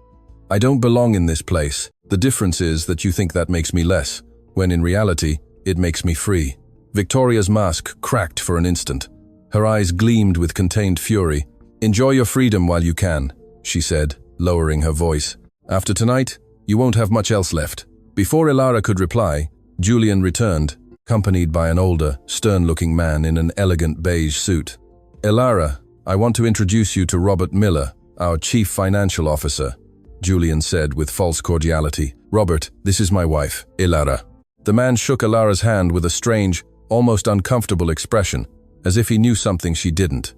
"I don't belong in this place. The difference is that you think that makes me less, when in reality, it makes me free." Victoria's mask cracked for an instant. Her eyes gleamed with contained fury. "Enjoy your freedom while you can," she said, lowering her voice. "After tonight, you won't have much else left." Before Elara could reply, Julian returned, accompanied by an older, stern-looking man in an elegant beige suit. "Elara, I want to introduce you to Robert Miller, our Chief Financial Officer," Julian said with false cordiality. "Robert, this is my wife, Elara." The man shook Elara's hand with a strange, almost uncomfortable expression, as if he knew something she didn't.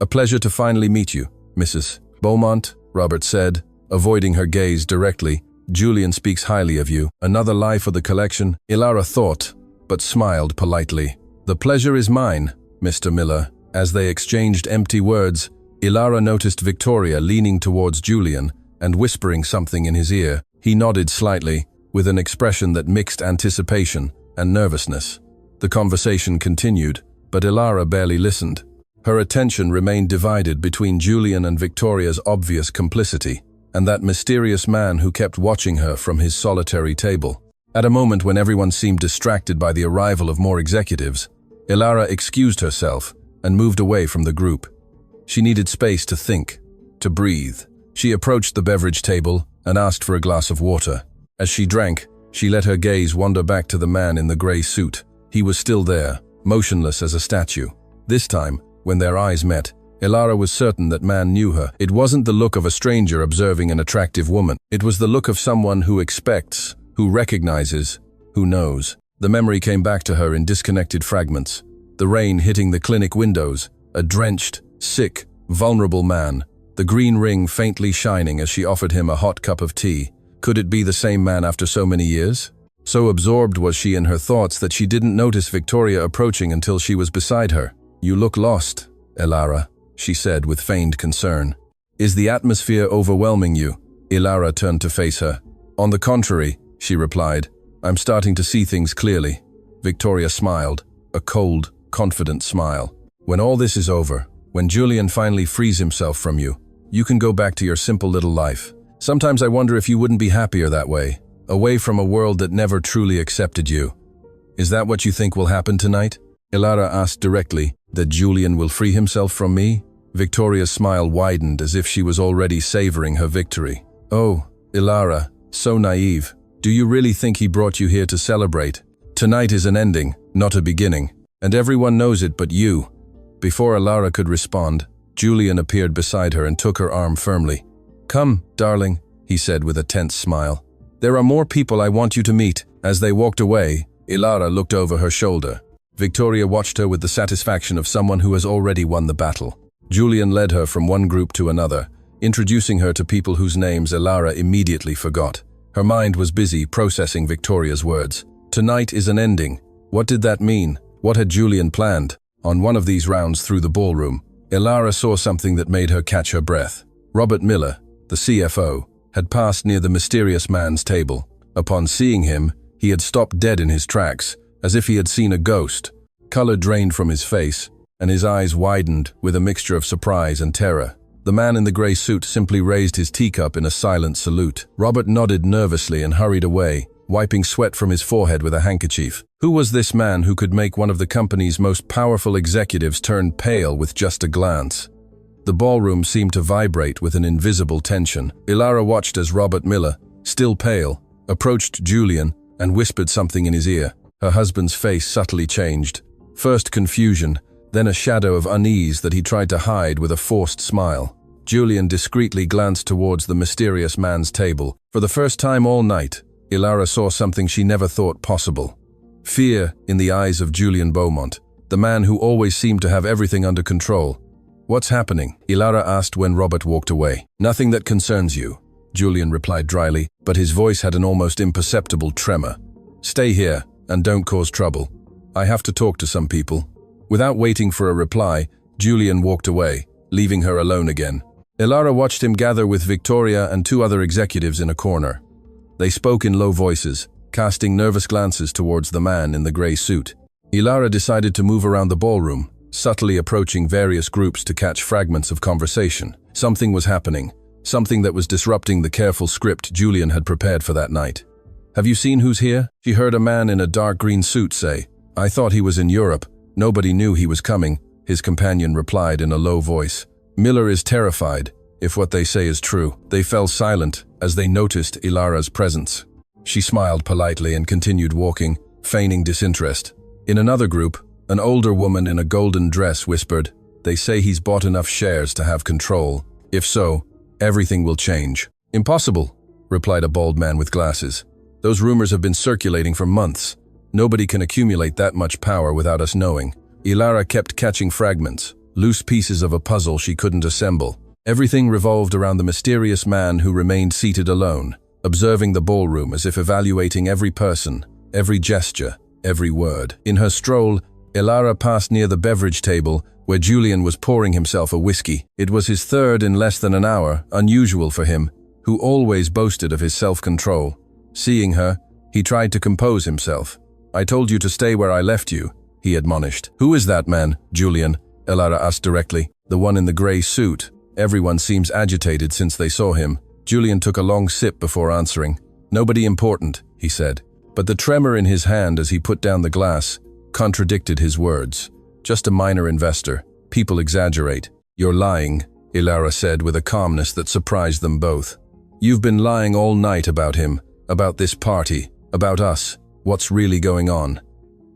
"A pleasure to finally meet you, Mrs. Beaumont," Robert said, avoiding her gaze directly. "Julian speaks highly of you. Another lie for the collection," Elara thought, but smiled politely. "The pleasure is mine, Mr. Miller." As they exchanged empty words, Elara noticed Victoria leaning towards Julian and whispering something in his ear. He nodded slightly, with an expression that mixed anticipation and nervousness. The conversation continued, but Elara barely listened. Her attention remained divided between Julian and Victoria's obvious complicity, and that mysterious man who kept watching her from his solitary table. At a moment when everyone seemed distracted by the arrival of more executives, Elara excused herself and moved away from the group. She needed space to think, to breathe. She approached the beverage table and asked for a glass of water. As she drank, she let her gaze wander back to the man in the grey suit. He was still there, motionless as a statue. This time, when their eyes met, Elara was certain that man knew her. It wasn't the look of a stranger observing an attractive woman. It was the look of someone who expects, who recognizes, who knows. The memory came back to her in disconnected fragments. The rain hitting the clinic windows, a drenched, sick, vulnerable man, the green ring faintly shining as she offered him a hot cup of tea. Could it be the same man after so many years? So absorbed was she in her thoughts that she didn't notice Victoria approaching until she was beside her. You look lost, Ilara, she said with feigned concern. Is the atmosphere overwhelming you? Ilara turned to face her. On the contrary, she replied. I'm starting to see things clearly. Victoria smiled, a cold, confident smile. When all this is over, when Julian finally frees himself from you, you can go back to your simple little life. Sometimes I wonder if you wouldn't be happier that way, away from a world that never truly accepted you. Is that what you think will happen tonight? Ilara asked directly. That Julian will free himself from me? Victoria's smile widened as if she was already savoring her victory. Oh, Ilara, so naive. Do you really think he brought you here to celebrate? Tonight is an ending, not a beginning, and everyone knows it but you. Before Ilara could respond, Julian appeared beside her and took her arm firmly. Come, darling, he said with a tense smile. There are more people I want you to meet. As they walked away, Ilara looked over her shoulder. Victoria watched her with the satisfaction of someone who has already won the battle. Julian led her from one group to another, introducing her to people whose names Ilara immediately forgot. Her mind was busy processing Victoria's words. Tonight is an ending. What did that mean? What had Julian planned? On one of these rounds through the ballroom, Ilara saw something that made her catch her breath. Robert Miller, the CFO, had passed near the mysterious man's table. Upon seeing him, he had stopped dead in his tracks, as if he had seen a ghost. Color drained from his face, and his eyes widened with a mixture of surprise and terror. The man in the gray suit simply raised his teacup in a silent salute. Robert nodded nervously and hurried away, wiping sweat from his forehead with a handkerchief. Who was this man who could make one of the company's most powerful executives turn pale with just a glance? The ballroom seemed to vibrate with an invisible tension. Ilara watched as Robert Miller, still pale, approached Julian and whispered something in his ear. Her husband's face subtly changed. First confusion, then a shadow of unease that he tried to hide with a forced smile. Julian discreetly glanced towards the mysterious man's table. For the first time all night, Ilara saw something she never thought possible. Fear in the eyes of Julian Beaumont, the man who always seemed to have everything under control. What's happening? Ilara asked when Robert walked away. Nothing that concerns you, Julian replied dryly, but his voice had an almost imperceptible tremor. Stay here and don't cause trouble. I have to talk to some people. Without waiting for a reply, Julian walked away, leaving her alone again. Ilara watched him gather with Victoria and two other executives in a corner. They spoke in low voices, casting nervous glances towards the man in the gray suit. Ilara decided to move around the ballroom, subtly approaching various groups to catch fragments of conversation. Something was happening, something that was disrupting the careful script Julian had prepared for that night. Have you seen who's here? She heard a man in a dark green suit say. I thought he was in Europe. Nobody knew he was coming, his companion replied in a low voice. Miller is terrified, if what they say is true. They fell silent as they noticed Ilara's presence. She smiled politely and continued walking, feigning disinterest. In another group, an older woman in a golden dress whispered, They say he's bought enough shares to have control. If so, everything will change. Impossible, replied a bald man with glasses. Those rumors have been circulating for months. Nobody can accumulate that much power without us knowing. Ilara kept catching fragments, loose pieces of a puzzle she couldn't assemble. Everything revolved around the mysterious man who remained seated alone, observing the ballroom as if evaluating every person, every gesture, every word. In her stroll, Ilara passed near the beverage table where Julian was pouring himself a whiskey. It was his third in less than an hour, unusual for him, who always boasted of his self-control. Seeing her, he tried to compose himself. I told you to stay where I left you, he admonished. Who is that man, Julian? Ilara asked directly. The one in the gray suit. Everyone seems agitated since they saw him. Julian took a long sip before answering. Nobody important, he said. But the tremor in his hand as he put down the glass contradicted his words. Just a minor investor. People exaggerate. You're lying, Ilara said with a calmness that surprised them both. You've been lying all night about him, about this party, about us. What's really going on?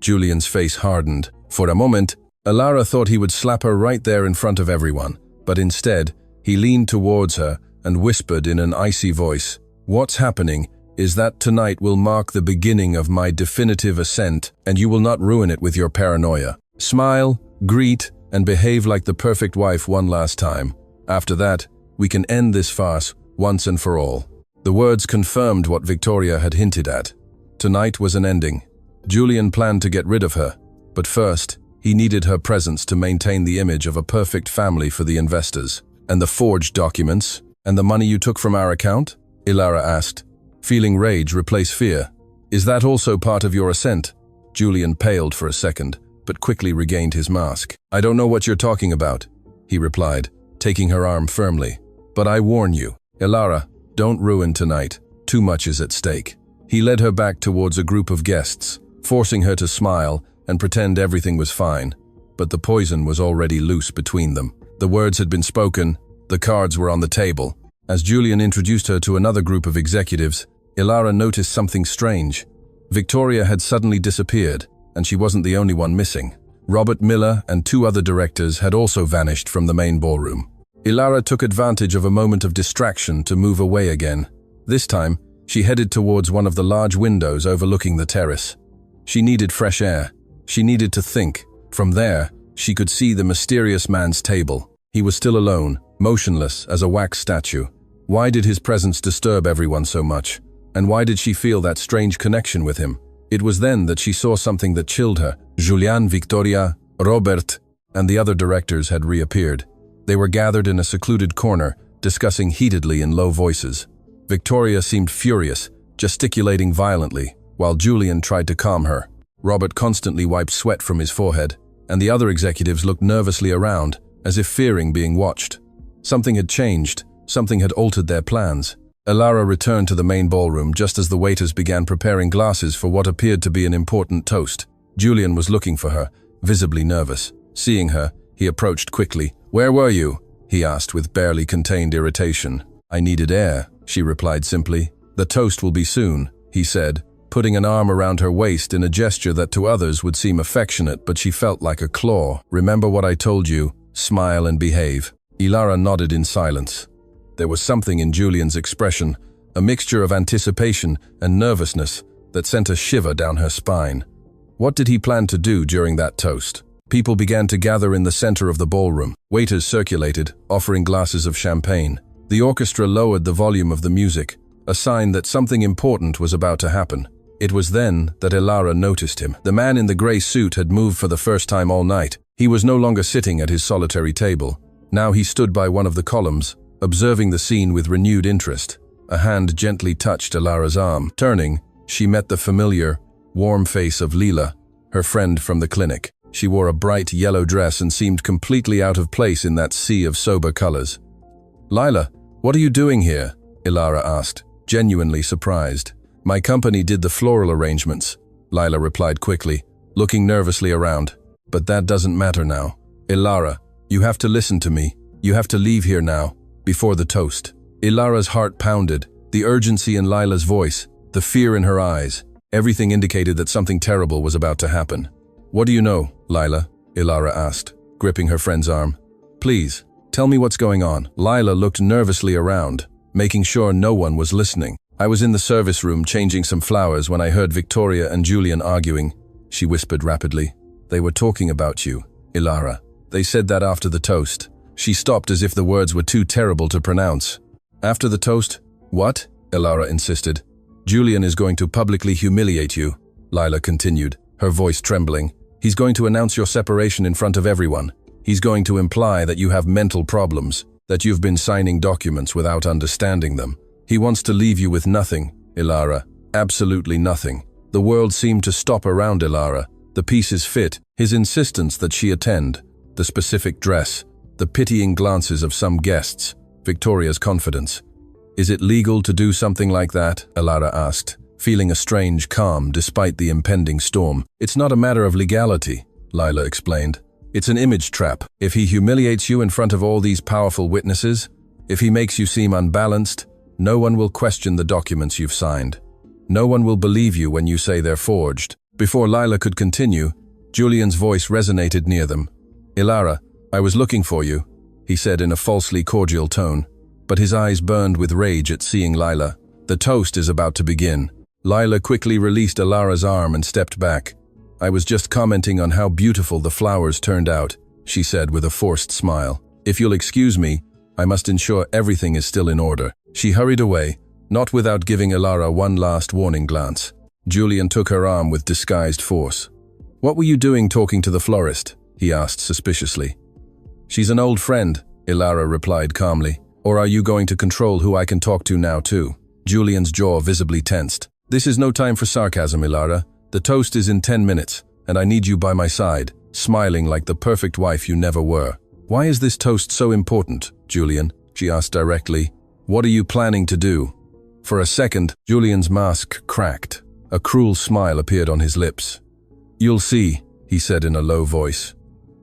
Julian's face hardened. For a moment, Ilara thought he would slap her right there in front of everyone, but instead, he leaned towards her and whispered in an icy voice, What's happening is that tonight will mark the beginning of my definitive ascent, and you will not ruin it with your paranoia. Smile, greet, and behave like the perfect wife one last time. After that, we can end this farce once and for all. The words confirmed what Victoria had hinted at. Tonight was an ending. Julian planned to get rid of her, but first, He needed her presence to maintain the image of a perfect family for the investors. "And the forged documents? And the money you took from our account?" Ilara asked, feeling rage replace fear. "Is that also part of your assent?" Julian paled for a second, but quickly regained his mask. "I don't know what you're talking about," he replied, taking her arm firmly. "But I warn you, Ilara, don't ruin tonight. Too much is at stake." He led her back towards a group of guests, forcing her to smile and pretend everything was fine. But the poison was already loose between them. The words had been spoken, the cards were on the table. As Julian introduced her to another group of executives, Ilara noticed something strange. Victoria had suddenly disappeared, and she wasn't the only one missing. Robert Miller and 2 other directors had also vanished from the main ballroom. Ilara took advantage of a moment of distraction to move away again. This time, she headed towards one of the large windows overlooking the terrace. She needed fresh air. She needed to think. From there, she could see the mysterious man's table. He was still alone, motionless as a wax statue. Why did his presence disturb everyone so much? And why did she feel that strange connection with him? It was then that she saw something that chilled her. Julian, Victoria, Robert, and the other directors had reappeared. They were gathered in a secluded corner, discussing heatedly in low voices. Victoria seemed furious, gesticulating violently, while Julian tried to calm her. Robert constantly wiped sweat from his forehead, and the other executives looked nervously around, as if fearing being watched. Something had changed, something had altered their plans. Ilara returned to the main ballroom just as the waiters began preparing glasses for what appeared to be an important toast. Julian was looking for her, visibly nervous. Seeing her, he approached quickly. "Where were you?" he asked with barely contained irritation. "I needed air," she replied simply. "The toast will be soon," he said, putting an arm around her waist in a gesture that to others would seem affectionate, but she felt like a claw. "Remember what I told you, smile and behave." Ilara nodded in silence. There was something in Julian's expression, a mixture of anticipation and nervousness that sent a shiver down her spine. What did he plan to do during that toast? People began to gather in the center of the ballroom. Waiters circulated, offering glasses of champagne. The orchestra lowered the volume of the music, a sign that something important was about to happen. It was then that Ilara noticed him. The man in the gray suit had moved for the first time all night. He was no longer sitting at his solitary table. Now he stood by one of the columns, observing the scene with renewed interest. A hand gently touched Ilara's arm. Turning, she met the familiar, warm face of Leela, her friend from the clinic. She wore a bright yellow dress and seemed completely out of place in that sea of sober colors. "Lila, what are you doing here?" Ilara asked, genuinely surprised. "My company did the floral arrangements," Lila replied quickly, looking nervously around. "But that doesn't matter now. Ilara, you have to listen to me. You have to leave here now, before the toast." Ilara's heart pounded, the urgency in Lila's voice, the fear in her eyes. Everything indicated that something terrible was about to happen. "What do you know, Lila?" Ilara asked, gripping her friend's arm. "Please, tell me what's going on." Lila looked nervously around, making sure no one was listening. "I was in the service room changing some flowers when I heard Victoria and Julian arguing," she whispered rapidly. "They were talking about you, Ilara. They said that after the toast." She stopped as if the words were too terrible to pronounce. "After the toast? What?" Ilara insisted. "Julian is going to publicly humiliate you," Lila continued, her voice trembling. "He's going to announce your separation in front of everyone. He's going to imply that you have mental problems, that you've been signing documents without understanding them. He wants to leave you with nothing, Ilara, absolutely nothing." The world seemed to stop around Ilara, the pieces fit, his insistence that she attend, the specific dress, the pitying glances of some guests, Victoria's confidence. "Is it legal to do something like that?" Ilara asked, feeling a strange calm despite the impending storm. "It's not a matter of legality," Lila explained. "It's an image trap. If he humiliates you in front of all these powerful witnesses, if he makes you seem unbalanced, no one will question the documents you've signed. No one will believe you when you say they're forged." Before Lila could continue, Julian's voice resonated near them. "Ilara, I was looking for you," he said in a falsely cordial tone, but his eyes burned with rage at seeing Lila. "The toast is about to begin." Lila quickly released Ilara's arm and stepped back. "I was just commenting on how beautiful the flowers turned out," she said with a forced smile. "If you'll excuse me, I must ensure everything is still in order." She hurried away, not without giving Ilara one last warning glance. Julian took her arm with disguised force. "What were you doing talking to the florist?" he asked suspiciously. "She's an old friend," Ilara replied calmly. "Or are you going to control who I can talk to now too?" Julian's jaw visibly tensed. "This is no time for sarcasm, Ilara. The toast is in 10 minutes, and I need you by my side, smiling like the perfect wife you never were." "Why is this toast so important, Julian?" she asked directly. "What are you planning to do?" For a second, Julian's mask cracked. A cruel smile appeared on his lips. "You'll see," he said in a low voice.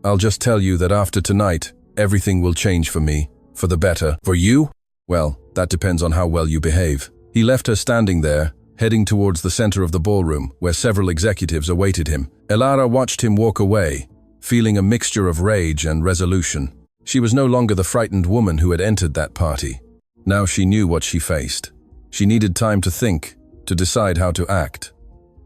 "I'll just tell you that after tonight, everything will change for me, for the better. For you? Well, that depends on how well you behave." He left her standing there, heading towards the center of the ballroom, where several executives awaited him. Ilara watched him walk away, feeling a mixture of rage and resolution. She was no longer the frightened woman who had entered that party. Now she knew what she faced. She needed time to think, to decide how to act.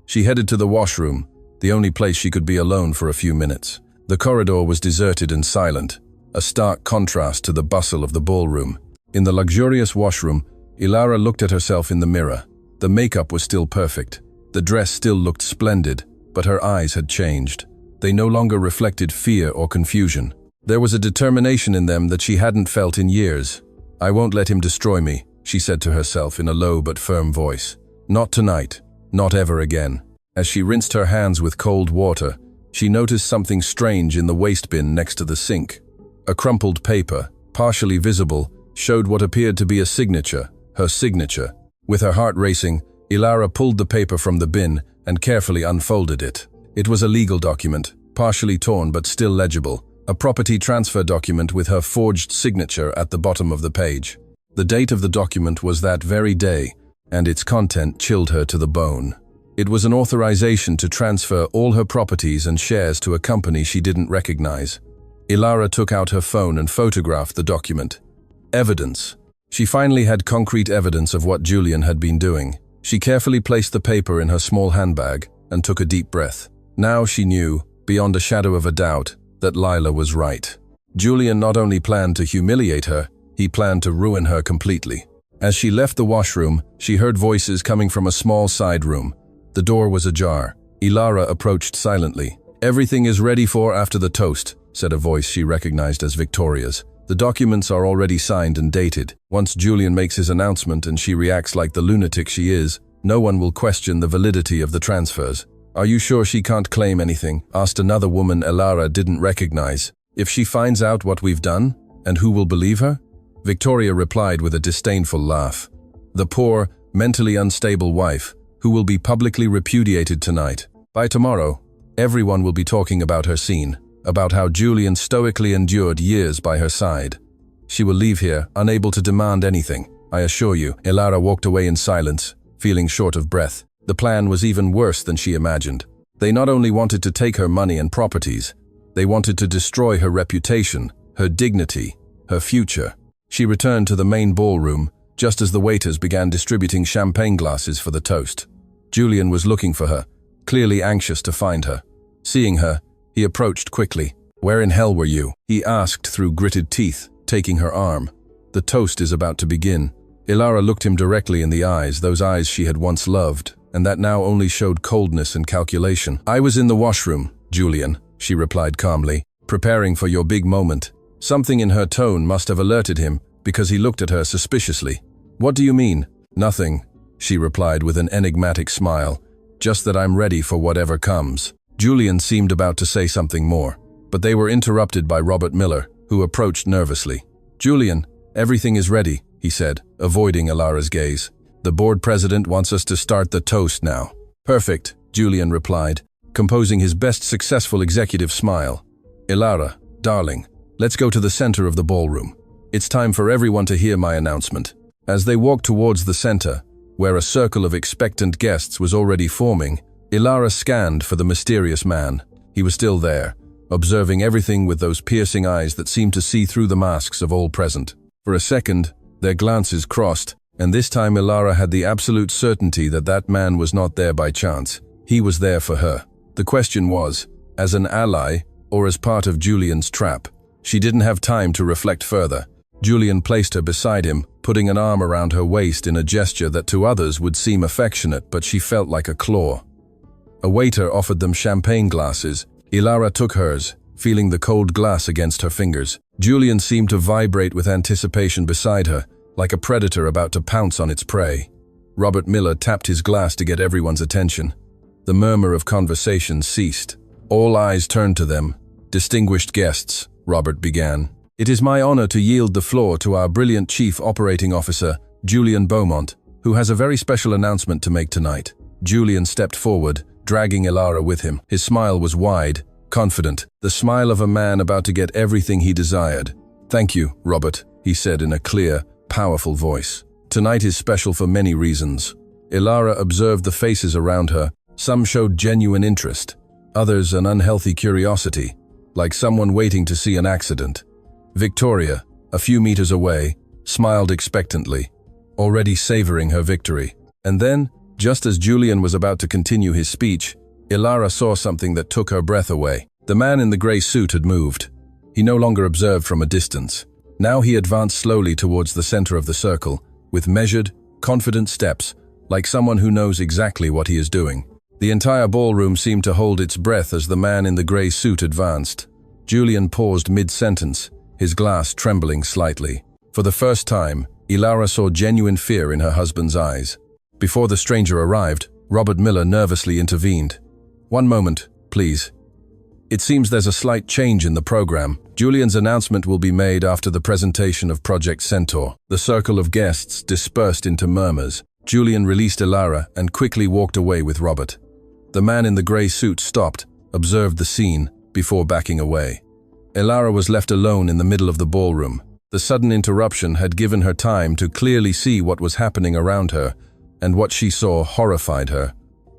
She headed to the washroom, the only place she could be alone for a few minutes. The corridor was deserted and silent, a stark contrast to the bustle of the ballroom. In the luxurious washroom, Ilara looked at herself in the mirror. The makeup was still perfect. The dress still looked splendid, but her eyes had changed. They no longer reflected fear or confusion. There was a determination in them that she hadn't felt in years. "I won't let him destroy me," she said to herself in a low but firm voice. "Not tonight, not ever again." As she rinsed her hands with cold water, she noticed something strange in the waste bin next to the sink. A crumpled paper, partially visible, showed what appeared to be a signature, her signature. With her heart racing, Ilara pulled the paper from the bin and carefully unfolded it. It was a legal document, partially torn but still legible, a property transfer document with her forged signature at the bottom of the page. The date of the document was that very day, and its content chilled her to the bone. It was an authorization to transfer all her properties and shares to a company she didn't recognize. Ilara took out her phone and photographed the document. Evidence. She finally had concrete evidence of what Julian had been doing. She carefully placed the paper in her small handbag and took a deep breath. Now she knew, beyond a shadow of a doubt, that Lila was right. Julian not only planned to humiliate her, he planned to ruin her completely. As she left the washroom, she heard voices coming from a small side room. The door was ajar. Ilara approached silently. "Everything is ready for after the toast," said a voice she recognized as Victoria's. "The documents are already signed and dated. Once Julian makes his announcement and she reacts like the lunatic she is, no one will question the validity of the transfers." "Are you sure she can't claim anything?" asked another woman Ilara didn't recognize. "If she finds out what we've done, and who will believe her?" Victoria replied with a disdainful laugh. "The poor, mentally unstable wife, who will be publicly repudiated tonight. By tomorrow, everyone will be talking about her scene, about how Julian stoically endured years by her side. She will leave here, unable to demand anything, I assure you." Ilara walked away in silence, feeling short of breath. The plan was even worse than she imagined. They not only wanted to take her money and properties, they wanted to destroy her reputation, her dignity, her future. She returned to the main ballroom, just as the waiters began distributing champagne glasses for the toast. Julian was looking for her, clearly anxious to find her. Seeing her, he approached quickly. "Where in hell were you?" he asked through gritted teeth, taking her arm. "The toast is about to begin." Ilara looked him directly in the eyes, those eyes she had once loved, and that now only showed coldness and calculation. "I was in the washroom, Julian," she replied calmly, "preparing for your big moment." Something in her tone must have alerted him, because he looked at her suspiciously. "What do you mean?" "Nothing," she replied with an enigmatic smile. "Just that I'm ready for whatever comes." Julian seemed about to say something more, but they were interrupted by Robert Miller, who approached nervously. "Julian, everything is ready," he said, avoiding Ilara's gaze. "The board president wants us to start the toast now." "Perfect," Julian replied, composing his best successful executive smile. "Ilara, darling, let's go to the center of the ballroom. It's time for everyone to hear my announcement." As they walked towards the center, where a circle of expectant guests was already forming, Ilara scanned for the mysterious man. He was still there, observing everything with those piercing eyes that seemed to see through the masks of all present. For a second, their glances crossed, and this time Ilara had the absolute certainty that that man was not there by chance. He was there for her. The question was, as an ally or as part of Julian's trap? She didn't have time to reflect further. Julian placed her beside him, putting an arm around her waist in a gesture that to others would seem affectionate, but she felt like a claw. A waiter offered them champagne glasses. Ilara took hers, feeling the cold glass against her fingers. Julian seemed to vibrate with anticipation beside her, like a predator about to pounce on its prey. Robert Miller tapped his glass to get everyone's attention. The murmur of conversation ceased. All eyes turned to them. "Distinguished guests," Robert began. "It is my honor to yield the floor to our brilliant Chief Operating Officer, Julian Beaumont, who has a very special announcement to make tonight." Julian stepped forward, dragging Ilara with him. His smile was wide, confident, the smile of a man about to get everything he desired. "Thank you, Robert," he said in a clear, powerful voice. "Tonight is special for many reasons." Ilara observed the faces around her. Some showed genuine interest, others an unhealthy curiosity, like someone waiting to see an accident. Victoria, a few meters away, smiled expectantly, already savoring her victory. And then, just as Julian was about to continue his speech, Ilara saw something that took her breath away. The man in the grey suit had moved. He no longer observed from a distance. Now he advanced slowly towards the center of the circle, with measured, confident steps, like someone who knows exactly what he is doing. The entire ballroom seemed to hold its breath as the man in the grey suit advanced. Julian paused mid-sentence, his glass trembling slightly. For the first time, Ilara saw genuine fear in her husband's eyes. Before the stranger arrived, Robert Miller nervously intervened. "One moment, please. It seems there's a slight change in the program. Julian's announcement will be made after the presentation of Project Centaur." The circle of guests dispersed into murmurs. Julian released Ilara and quickly walked away with Robert. The man in the grey suit stopped, observed the scene, before backing away. Ilara was left alone in the middle of the ballroom. The sudden interruption had given her time to clearly see what was happening around her, and what she saw horrified her.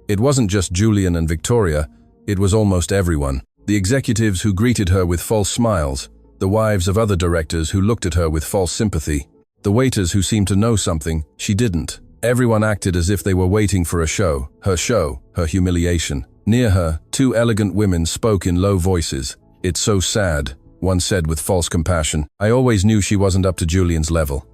It wasn't just Julian and Victoria, it was almost everyone. The executives who greeted her with false smiles, the wives of other directors who looked at her with false sympathy, the waiters who seemed to know something she didn't. Everyone acted as if they were waiting for a show, her humiliation. Near her, two elegant women spoke in low voices. "It's so sad," one said with false compassion. "I always knew she wasn't up to Julian's level.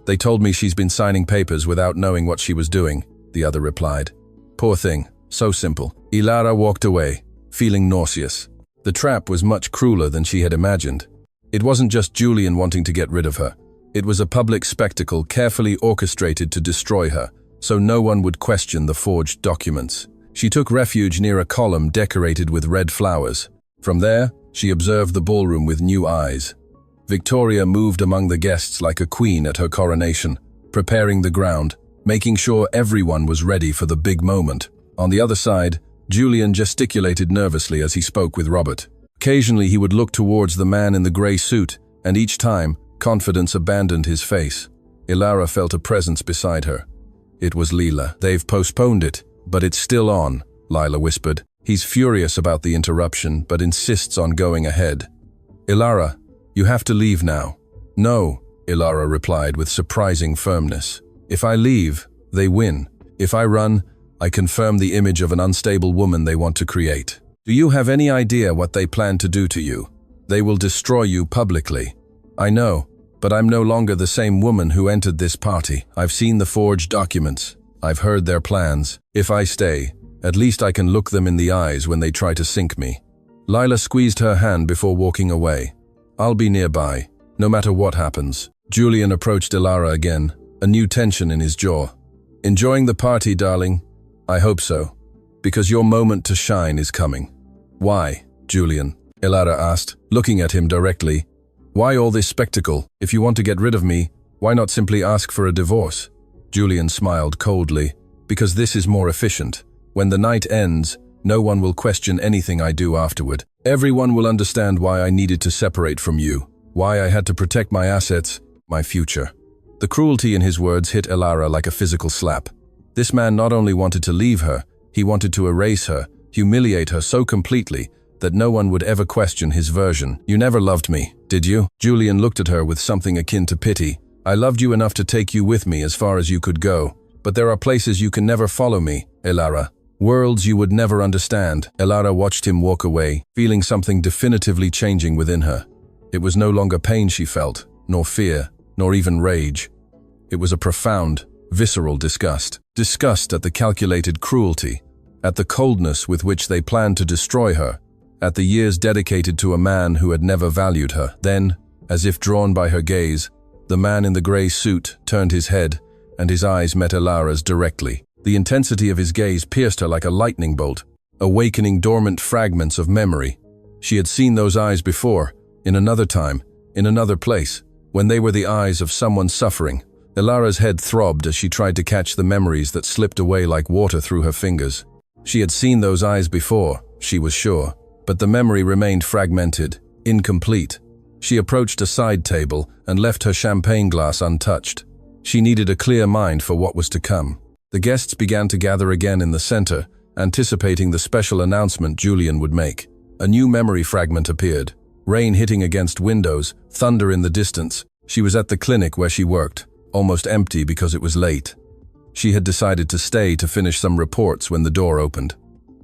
They told me she's been signing papers without knowing what she was doing," the other replied. "Poor thing, so simple." Ilara walked away, feeling nauseous. The trap was much crueler than she had imagined. It wasn't just Julian wanting to get rid of her. It was a public spectacle carefully orchestrated to destroy her, so no one would question the forged documents. She took refuge near a column decorated with red flowers. From there, she observed the ballroom with new eyes. Victoria moved among the guests like a queen at her coronation, preparing the ground, making sure everyone was ready for the big moment. On the other side, Julian gesticulated nervously as he spoke with Robert. Occasionally he would look towards the man in the grey suit, and each time, confidence abandoned his face. Ilara felt a presence beside her. It was Lila. "They've postponed it, but it's still on," Lila whispered. "He's furious about the interruption, but insists on going ahead." "Ilara, you have to leave now." "No," Ilara replied with surprising firmness. "If I leave, they win. If I run, I confirm the image of an unstable woman they want to create. Do you have any idea what they plan to do to you? They will destroy you publicly. I know, but I'm no longer the same woman who entered this party. I've seen the forged documents. I've heard their plans. If I stay, at least I can look them in the eyes when they try to sink me." Lila squeezed her hand before walking away. "I'll be nearby, no matter what happens." Julian approached Ilara again, a new tension in his jaw. "Enjoying the party, darling?" "I hope so, because your moment to shine is coming." "Why, Julian?" Ilara asked, looking at him directly. "Why all this spectacle? If you want to get rid of me, why not simply ask for a divorce?" Julian smiled coldly. "Because this is more efficient. When the night ends, no one will question anything I do afterward. Everyone will understand why I needed to separate from you, why I had to protect my assets, my future." The cruelty in his words hit Ilara like a physical slap. This man not only wanted to leave her, he wanted to erase her, humiliate her so completely that no one would ever question his version. "You never loved me, did you?" Julian looked at her with something akin to pity. "I loved you enough to take you with me as far as you could go. But there are places you can never follow me, Ilara. Worlds you would never understand." Ilara watched him walk away, feeling something definitively changing within her. It was no longer pain she felt, nor fear, nor even rage. It was a profound, visceral disgust. Disgust at the calculated cruelty, at the coldness with which they planned to destroy her, at the years dedicated to a man who had never valued her. Then, as if drawn by her gaze, the man in the grey suit turned his head, and his eyes met Ilara's directly. The intensity of his gaze pierced her like a lightning bolt, awakening dormant fragments of memory. She had seen those eyes before, in another time, in another place, when they were the eyes of someone suffering. Ilara's head throbbed as she tried to catch the memories that slipped away like water through her fingers. She had seen those eyes before, she was sure, but the memory remained fragmented, incomplete. She approached a side table and left her champagne glass untouched. She needed a clear mind for what was to come. The guests began to gather again in the center, anticipating the special announcement Julian would make. A new memory fragment appeared. Rain hitting against windows, thunder in the distance. She was at the clinic where she worked, almost empty because it was late. She had decided to stay to finish some reports when the door opened.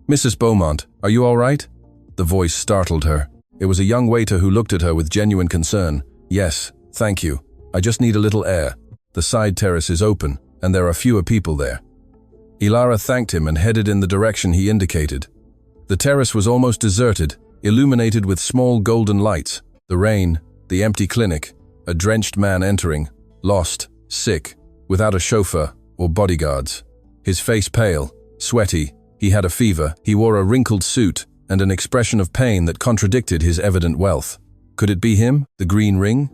"Mrs. Beaumont, are you all right?" The voice startled her. It was a young waiter who looked at her with genuine concern. "Yes, thank you. I just need a little air. The side terrace is open, and there are fewer people there." Ilara thanked him and headed in the direction he indicated. The terrace was almost deserted, illuminated with small golden lights. The rain, the empty clinic, a drenched man entering, lost, sick, without a chauffeur or bodyguards. His face pale, sweaty, he had a fever, he wore a wrinkled suit and an expression of pain that contradicted his evident wealth. Could it be him, the green ring?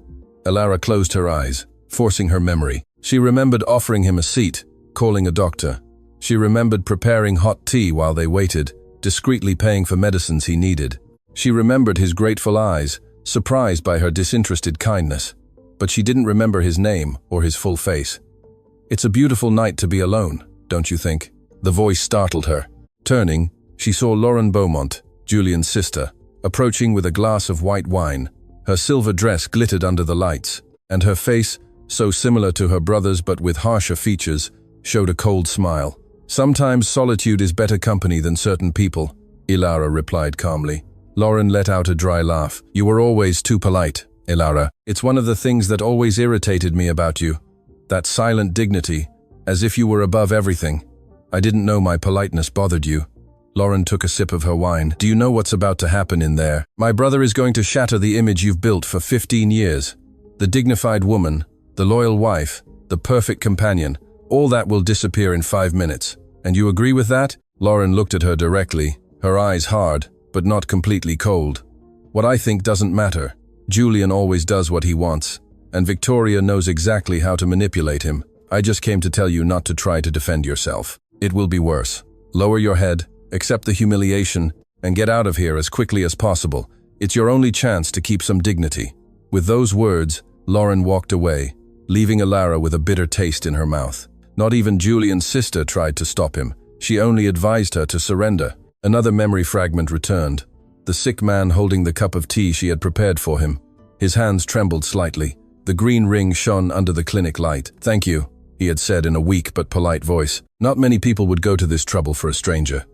Ilara closed her eyes, forcing her memory. She remembered offering him a seat, calling a doctor. She remembered preparing hot tea while they waited, discreetly paying for medicines he needed. She remembered his grateful eyes, surprised by her disinterested kindness. But she didn't remember his name or his full face. "It's a beautiful night to be alone, don't you think?" The voice startled her. Turning, she saw Lauren Beaumont, Julian's sister, approaching with a glass of white wine. Her silver dress glittered under the lights, and her face, so similar to her brother's but with harsher features, showed a cold smile. "Sometimes solitude is better company than certain people," Ilara replied calmly. Lauren let out a dry laugh. "You were always too polite, Ilara. It's one of the things that always irritated me about you. That silent dignity, as if you were above everything. I didn't know my politeness bothered you." Lauren took a sip of her wine. "Do you know what's about to happen in there? My brother is going to shatter the image you've built for 15 years. The dignified woman, the loyal wife, the perfect companion, all that will disappear in 5 minutes. And you agree with that?" Lauren looked at her directly, her eyes hard, but not completely cold. "What I think doesn't matter. Julian always does what he wants, and Victoria knows exactly how to manipulate him. I just came to tell you not to try to defend yourself. It will be worse. Lower your head, accept the humiliation, and get out of here as quickly as possible. It's your only chance to keep some dignity." With those words, Lauren walked away, leaving Ilara with a bitter taste in her mouth. Not even Julian's sister tried to stop him. She only advised her to surrender. Another memory fragment returned. The sick man holding the cup of tea she had prepared for him. His hands trembled slightly. The green ring shone under the clinic light. "Thank you," he had said in a weak but polite voice. "Not many people would go to this trouble for a stranger."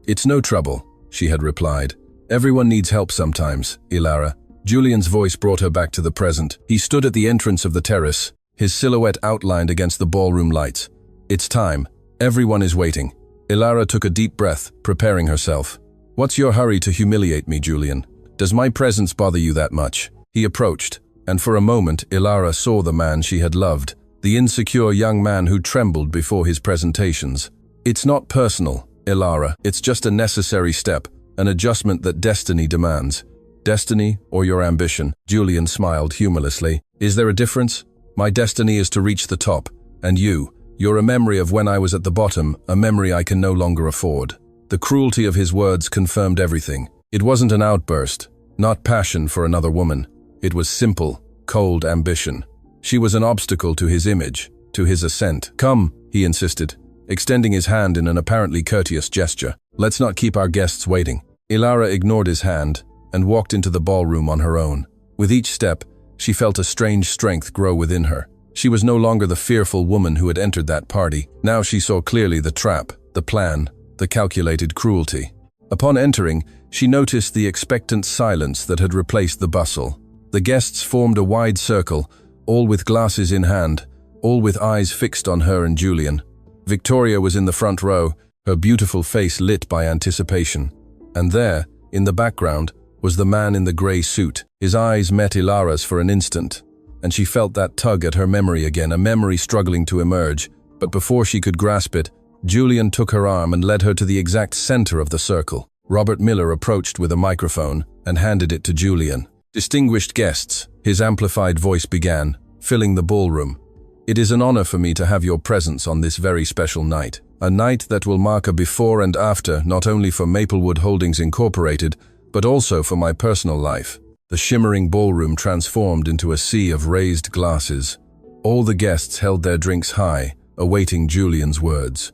"It's no trouble," she had replied. "Everyone needs help sometimes, Ilara." Julian's voice brought her back to the present. He stood at the entrance of the terrace, his silhouette outlined against the ballroom lights. "It's time. Everyone is waiting." Ilara took a deep breath, preparing herself. "What's your hurry to humiliate me, Julian? Does my presence bother you that much?" He approached, and for a moment Ilara saw the man she had loved, the insecure young man who trembled before his presentations. "It's not personal, Ilara. It's just a necessary step, an adjustment that destiny demands." "Destiny or your ambition?" Julian smiled humorlessly. "Is there a difference? My destiny is to reach the top, and you're a memory of when I was at the bottom, a memory I can no longer afford." The cruelty of his words confirmed everything. It wasn't an outburst, not passion for another woman. It was simple, cold ambition. She was an obstacle to his image, to his ascent. "Come," he insisted, extending his hand in an apparently courteous gesture. "Let's not keep our guests waiting." Ilara ignored his hand and walked into the ballroom on her own. With each step, she felt a strange strength grow within her. She was no longer the fearful woman who had entered that party. Now she saw clearly the trap, the plan, the calculated cruelty. Upon entering, she noticed the expectant silence that had replaced the bustle. The guests formed a wide circle, all with glasses in hand, all with eyes fixed on her and Julian. Victoria was in the front row, her beautiful face lit by anticipation. And there, in the background, was the man in the grey suit. His eyes met Ilara's for an instant, and she felt that tug at her memory again, a memory struggling to emerge. But before she could grasp it, Julian took her arm and led her to the exact center of the circle. Robert Miller approached with a microphone and handed it to Julian. "Distinguished guests," his amplified voice began, filling the ballroom. "It is an honor for me to have your presence on this very special night. A night that will mark a before and after, not only for Maplewood Holdings Incorporated, but also for my personal life." The shimmering ballroom transformed into a sea of raised glasses. All the guests held their drinks high, awaiting Julian's words.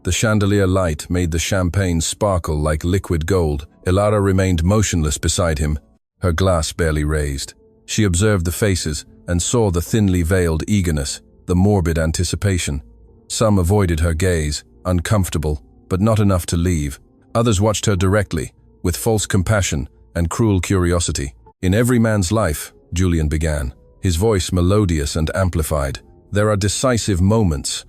The chandelier light made the champagne sparkle like liquid gold. Ilara remained motionless beside him, her glass barely raised. She observed the faces and saw the thinly veiled eagerness, the morbid anticipation. Some avoided her gaze, uncomfortable, but not enough to leave. Others watched her directly, with false compassion and cruel curiosity. "In every man's life," Julian began, his voice melodious and amplified, "there are decisive moments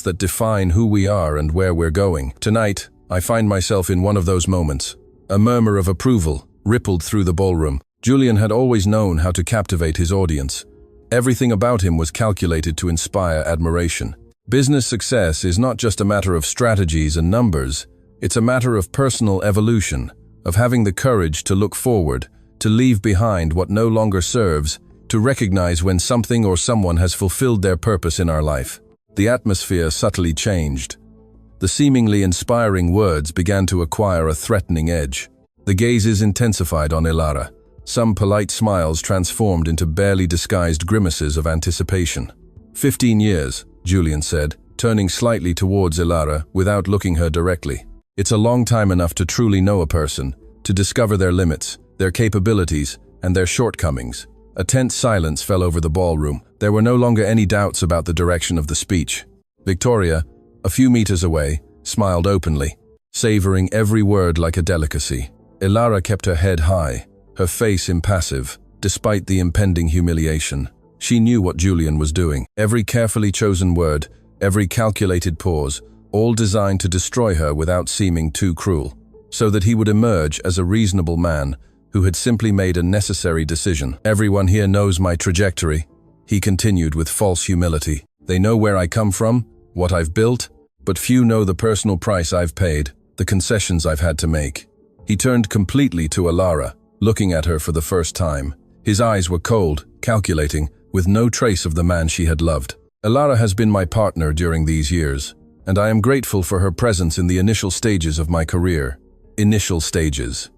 that define who we are and where we're going. Tonight, I find myself in one of those moments." A murmur of approval rippled through the ballroom. Julian had always known how to captivate his audience. Everything about him was calculated to inspire admiration. Business success is not just a matter of strategies and numbers, it's a matter of personal evolution, of having the courage to look forward, to leave behind what no longer serves, to recognize when something or someone has fulfilled their purpose in our life. The atmosphere subtly changed. The seemingly inspiring words began to acquire a threatening edge. The gazes intensified on Ilara. Some polite smiles transformed into barely disguised grimaces of anticipation. 15 years, Julian said, turning slightly towards Ilara without looking her directly. "It's a long time enough to truly know a person, to discover their limits, their capabilities, and their shortcomings." A tense silence fell over the ballroom. There were no longer any doubts about the direction of the speech. Victoria, a few meters away, smiled openly, savoring every word like a delicacy. Ilara kept her head high, her face impassive, despite the impending humiliation. She knew what Julian was doing. Every carefully chosen word, every calculated pause, all designed to destroy her without seeming too cruel, so that he would emerge as a reasonable man who had simply made a necessary decision. "Everyone here knows my trajectory," he continued with false humility. "They know where I come from, what I've built, but few know the personal price I've paid, the concessions I've had to make." He turned completely to Ilara, looking at her for the first time. His eyes were cold, calculating, with no trace of the man she had loved. "Ilara has been my partner during these years, and I am grateful for her presence in the initial stages of my career." Initial stages.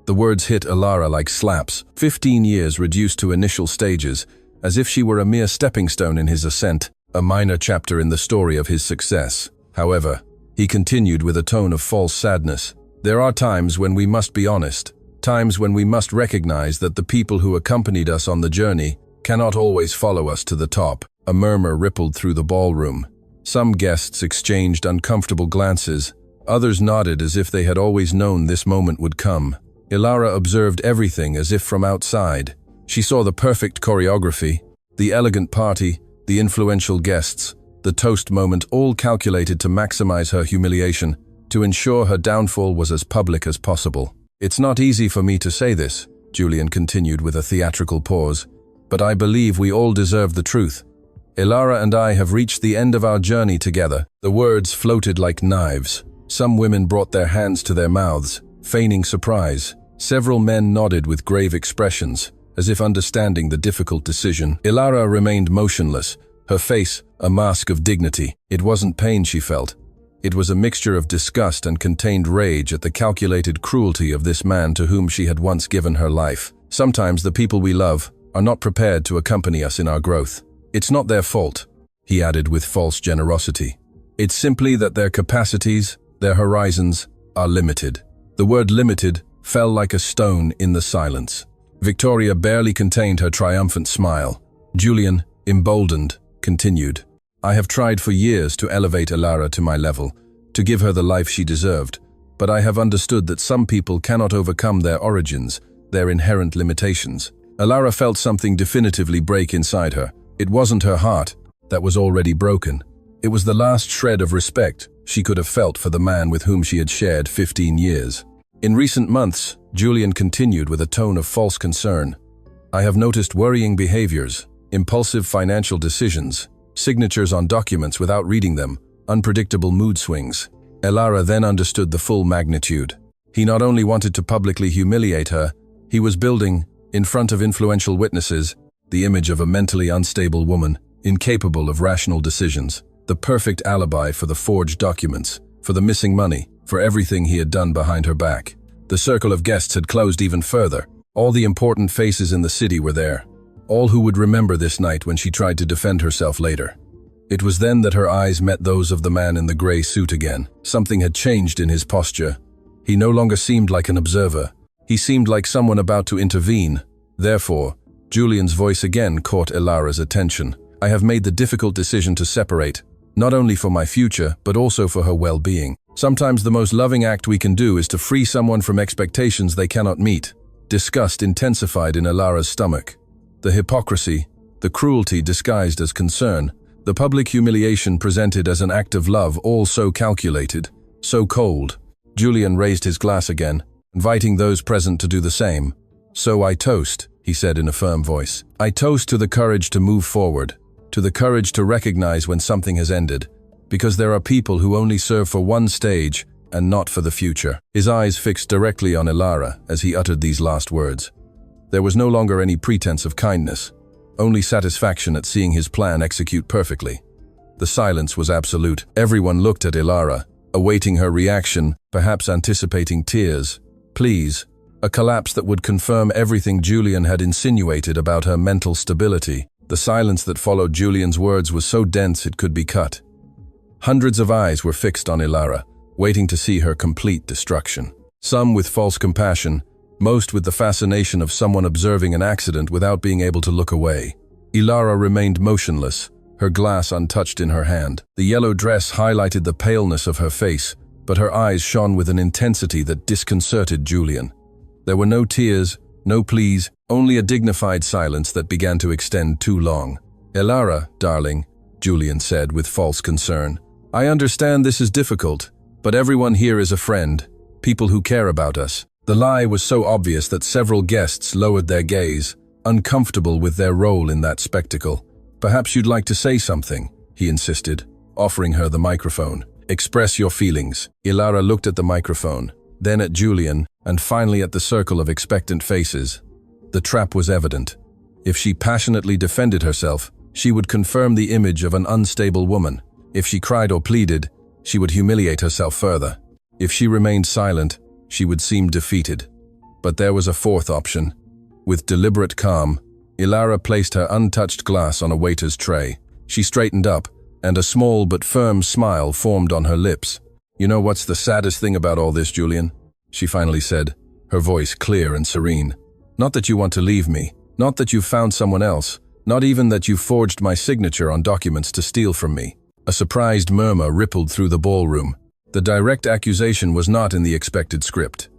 The words hit Ilara like slaps. 15 years reduced to initial stages, as if she were a mere stepping stone in his ascent, a minor chapter in the story of his success. However, he continued with a tone of false sadness, "There are times when we must be honest, times when we must recognize that the people who accompanied us on the journey cannot always follow us to the top." A murmur rippled through the ballroom. Some guests exchanged uncomfortable glances. Others nodded as if they had always known this moment would come. Ilara observed everything as if from outside. She saw the perfect choreography, the elegant party, the influential guests, the toast moment, all calculated to maximize her humiliation, to ensure her downfall was as public as possible. "It's not easy for me to say this," Julian continued with a theatrical pause, "but I believe we all deserve the truth. Ilara and I have reached the end of our journey together." The words floated like knives. Some women brought their hands to their mouths, feigning surprise. Several men nodded with grave expressions, as if understanding the difficult decision. Ilara remained motionless, her face a mask of dignity. It wasn't pain she felt. It was a mixture of disgust and contained rage at the calculated cruelty of this man to whom she had once given her life. "Sometimes the people we love are not prepared to accompany us in our growth. It's not their fault," he added with false generosity. "It's simply that their capacities, their horizons, are limited." The word limited fell like a stone in the silence. Victoria barely contained her triumphant smile. Julian, emboldened, continued, "I have tried for years to elevate Ilara to my level, to give her the life she deserved, but I have understood that some people cannot overcome their origins, their inherent limitations." Ilara felt something definitively break inside her. It wasn't her heart that was already broken. It was the last shred of respect she could have felt for the man with whom she had shared 15 years. In recent months, Julian continued with a tone of false concern. I have noticed worrying behaviors, impulsive financial decisions, signatures on documents without reading them, unpredictable mood swings. Elara then understood the full magnitude. He not only wanted to publicly humiliate her, he was building, in front of influential witnesses, the image of a mentally unstable woman, incapable of rational decisions, the perfect alibi for the forged documents, for the missing money, for everything he had done behind her back. The circle of guests had closed even further. All the important faces in the city were there, all who would remember this night when she tried to defend herself later. It was then that her eyes met those of the man in the gray suit again. Something had changed in his posture. He no longer seemed like an observer. He seemed like someone about to intervene. Therefore, Julian's voice again caught Elara's attention. I have made the difficult decision to separate, not only for my future, but also for her well-being. Sometimes the most loving act we can do is to free someone from expectations they cannot meet. Disgust intensified in Elara's stomach. The hypocrisy, the cruelty disguised as concern, the public humiliation presented as an act of love, all so calculated, so cold. Julian raised his glass again, inviting those present to do the same. So I toast, he said in a firm voice. I toast to the courage to move forward, to the courage to recognize when something has ended, because there are people who only serve for one stage and not for the future. His eyes fixed directly on Elara as he uttered these last words. There was no longer any pretense of kindness, only satisfaction at seeing his plan execute perfectly. The silence was absolute. Everyone looked at Elara, awaiting her reaction, perhaps anticipating tears, pleas, a collapse that would confirm everything Julian had insinuated about her mental stability. The silence that followed Julian's words was so dense it could be cut. Hundreds of eyes were fixed on Elara, waiting to see her complete destruction. Some with false compassion, most with the fascination of someone observing an accident without being able to look away. Elara remained motionless, her glass untouched in her hand. The yellow dress highlighted the paleness of her face, but her eyes shone with an intensity that disconcerted Julian. There were no tears, no pleas, only a dignified silence that began to extend too long. Elara, darling, Julian said with false concern. I understand this is difficult, but everyone here is a friend, people who care about us. The lie was so obvious that several guests lowered their gaze, uncomfortable with their role in that spectacle. Perhaps you'd like to say something, he insisted, offering her the microphone. Express your feelings. Elara looked at the microphone, then at Julian, and finally at the circle of expectant faces. The trap was evident. If she passionately defended herself, she would confirm the image of an unstable woman. If she cried or pleaded, she would humiliate herself further. If she remained silent, she would seem defeated. But there was a fourth option. With deliberate calm, Elara placed her untouched glass on a waiter's tray. She straightened up, and a small but firm smile formed on her lips. You know what's the saddest thing about all this, Julian? She finally said, her voice clear and serene. Not that you want to leave me, not that you've found someone else, not even that you forged my signature on documents to steal from me. A surprised murmur rippled through the ballroom. The direct accusation was not in the expected script.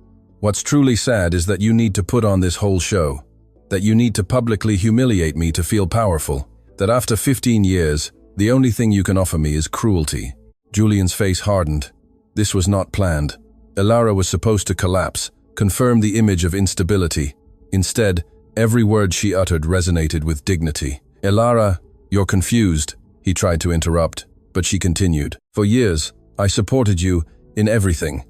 What's truly sad is that you need to put on this whole show, that you need to publicly humiliate me to feel powerful, that after 15 years, the only thing you can offer me is cruelty. Julian's face hardened. This was not planned. Elara was supposed to collapse, confirm the image of instability. Instead, every word she uttered resonated with dignity. Elara, you're confused, he tried to interrupt, but she continued. For years, I supported you in everything.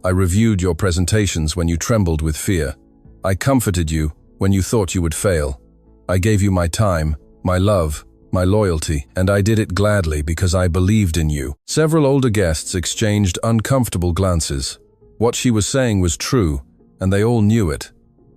I reviewed your presentations when you trembled with fear. I comforted you when you thought you would fail. I gave you my time, my love, my loyalty, and I did it gladly because I believed in you. Several older guests exchanged uncomfortable glances. What she was saying was true, and they all knew it.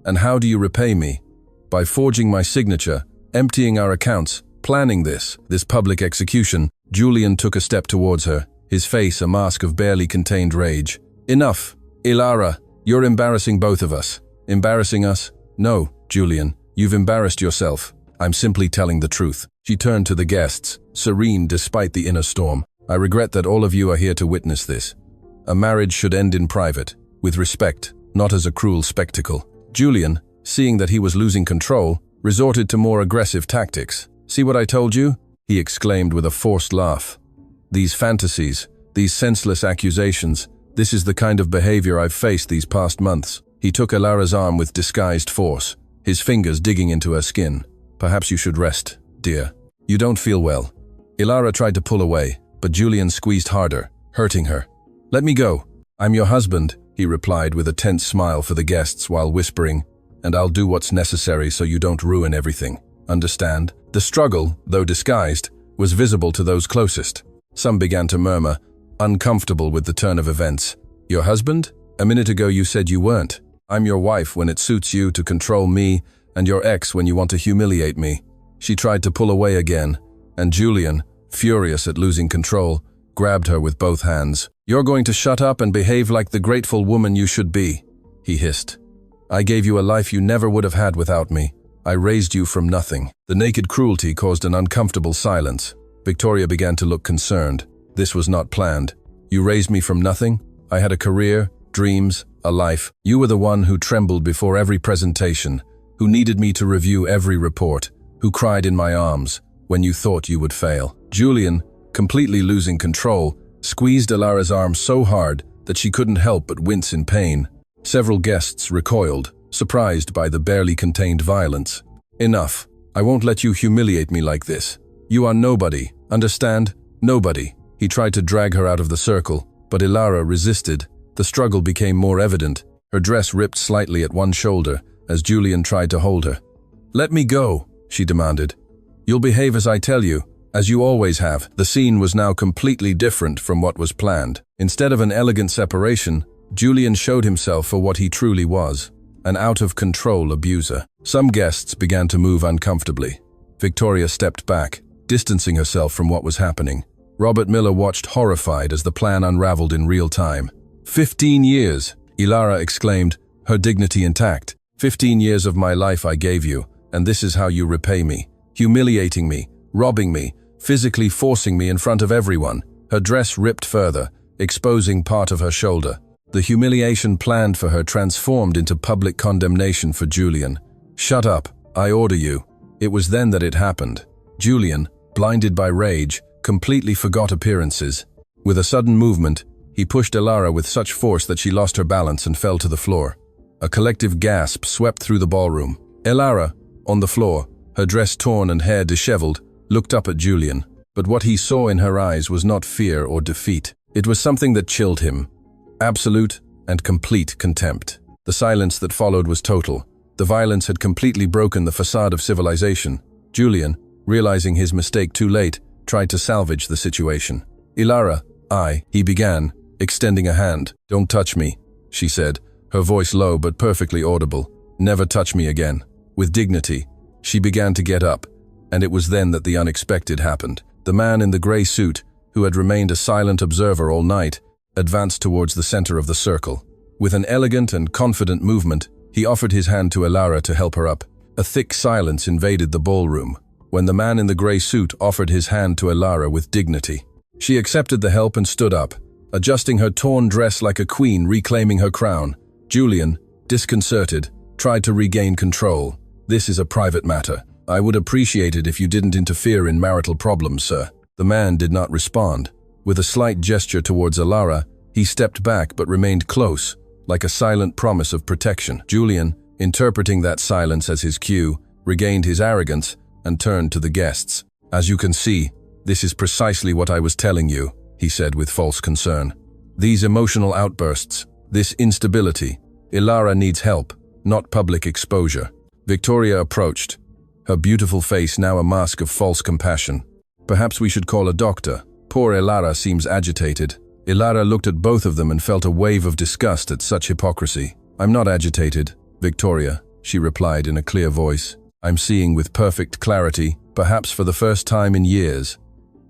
And how do you repay me? By forging my signature, emptying our accounts, planning this public execution. Julian took a step towards her, his face a mask of barely contained rage. Enough, Elara, you're embarrassing both of us. Embarrassing us? No, Julian, you've embarrassed yourself. I'm simply telling the truth. She turned to the guests, serene despite the inner storm. I regret that all of you are here to witness this. A marriage should end in private, with respect, not as a cruel spectacle. Julian, seeing that he was losing control, resorted to more aggressive tactics. See what I told you? He exclaimed with a forced laugh. These fantasies, These senseless accusations, this is the kind of behavior I've faced these past months. He took Ilara's arm with disguised force, his fingers digging into her skin. Perhaps you should rest, dear. You don't feel well. Ilara tried to pull away, but Julian squeezed harder, hurting her. Let me go. I'm your husband, he replied with a tense smile for the guests while whispering, and I'll do what's necessary so you don't ruin everything. Understand? The struggle, though disguised, was visible to those closest. Some began to murmur, uncomfortable with the turn of events. Your husband? A minute ago you said you weren't. I'm your wife when it suits you to control me, and your ex when you want to humiliate me. She tried to pull away again, and Julian, furious at losing control, grabbed her with both hands. You're going to shut up and behave like the grateful woman you should be, he hissed. I gave you a life you never would have had without me. I raised you from nothing. The naked cruelty caused an uncomfortable silence. Victoria began to look concerned. This was not planned. You raised me from nothing? I had a career, dreams, a life. You were the one who trembled before every presentation, who needed me to review every report, who cried in my arms when you thought you would fail. Julian, completely losing control, squeezed Ilara's arm so hard that she couldn't help but wince in pain. Several guests recoiled, surprised by the barely contained violence. Enough. I won't let you humiliate me like this. You are nobody. Understand? Nobody. He tried to drag her out of the circle, but Ilara resisted. The struggle became more evident. Her dress ripped slightly at one shoulder as Julian tried to hold her. Let me go, she demanded. You'll behave as I tell you, as you always have. The scene was now completely different from what was planned. Instead of an elegant separation, Julian showed himself for what he truly was, an out-of-control abuser. Some guests began to move uncomfortably. Victoria stepped back, distancing herself from what was happening. Robert Miller watched horrified as the plan unraveled in real time. 15 years, Ilara exclaimed, her dignity intact. 15 years of my life I gave you, and this is how you repay me. Humiliating me, robbing me, physically forcing me in front of everyone. Her dress ripped further, exposing part of her shoulder. The humiliation planned for her transformed into public condemnation for Julian. Shut up, I order you. It was then that it happened. Julian, blinded by rage, completely forgot appearances. With a sudden movement, he pushed Ilara with such force that she lost her balance and fell to the floor. A collective gasp swept through the ballroom. Ilara, on the floor, her dress torn and hair disheveled, looked up at Julian. But what he saw in her eyes was not fear or defeat. It was something that chilled him. Absolute and complete contempt. The silence that followed was total. The violence had completely broken the facade of civilization. Julian, realizing his mistake too late, tried to salvage the situation. Ilara, he began, extending a hand. Don't touch me, she said, her voice low but perfectly audible. Never touch me again. With dignity, she began to get up, and it was then that the unexpected happened. The man in the gray suit, who had remained a silent observer all night, advanced towards the center of the circle. With an elegant and confident movement, he offered his hand to Ilara to help her up. A thick silence invaded the ballroom when the man in the gray suit offered his hand to Ilara with dignity. She accepted the help and stood up, adjusting her torn dress like a queen reclaiming her crown. Julian, disconcerted, tried to regain control. This is a private matter. I would appreciate it if you didn't interfere in marital problems, sir. The man did not respond. With a slight gesture towards Ilara, he stepped back but remained close, like a silent promise of protection. Julian, interpreting that silence as his cue, regained his arrogance and turned to the guests. As you can see, this is precisely what I was telling you, he said with false concern. These emotional outbursts, this instability, Ilara needs help, not public exposure. Victoria approached, her beautiful face now a mask of false compassion. Perhaps we should call a doctor. Poor Ilara seems agitated. Ilara looked at both of them and felt a wave of disgust at such hypocrisy. I'm not agitated, Victoria, she replied in a clear voice. I'm seeing with perfect clarity, perhaps for the first time in years.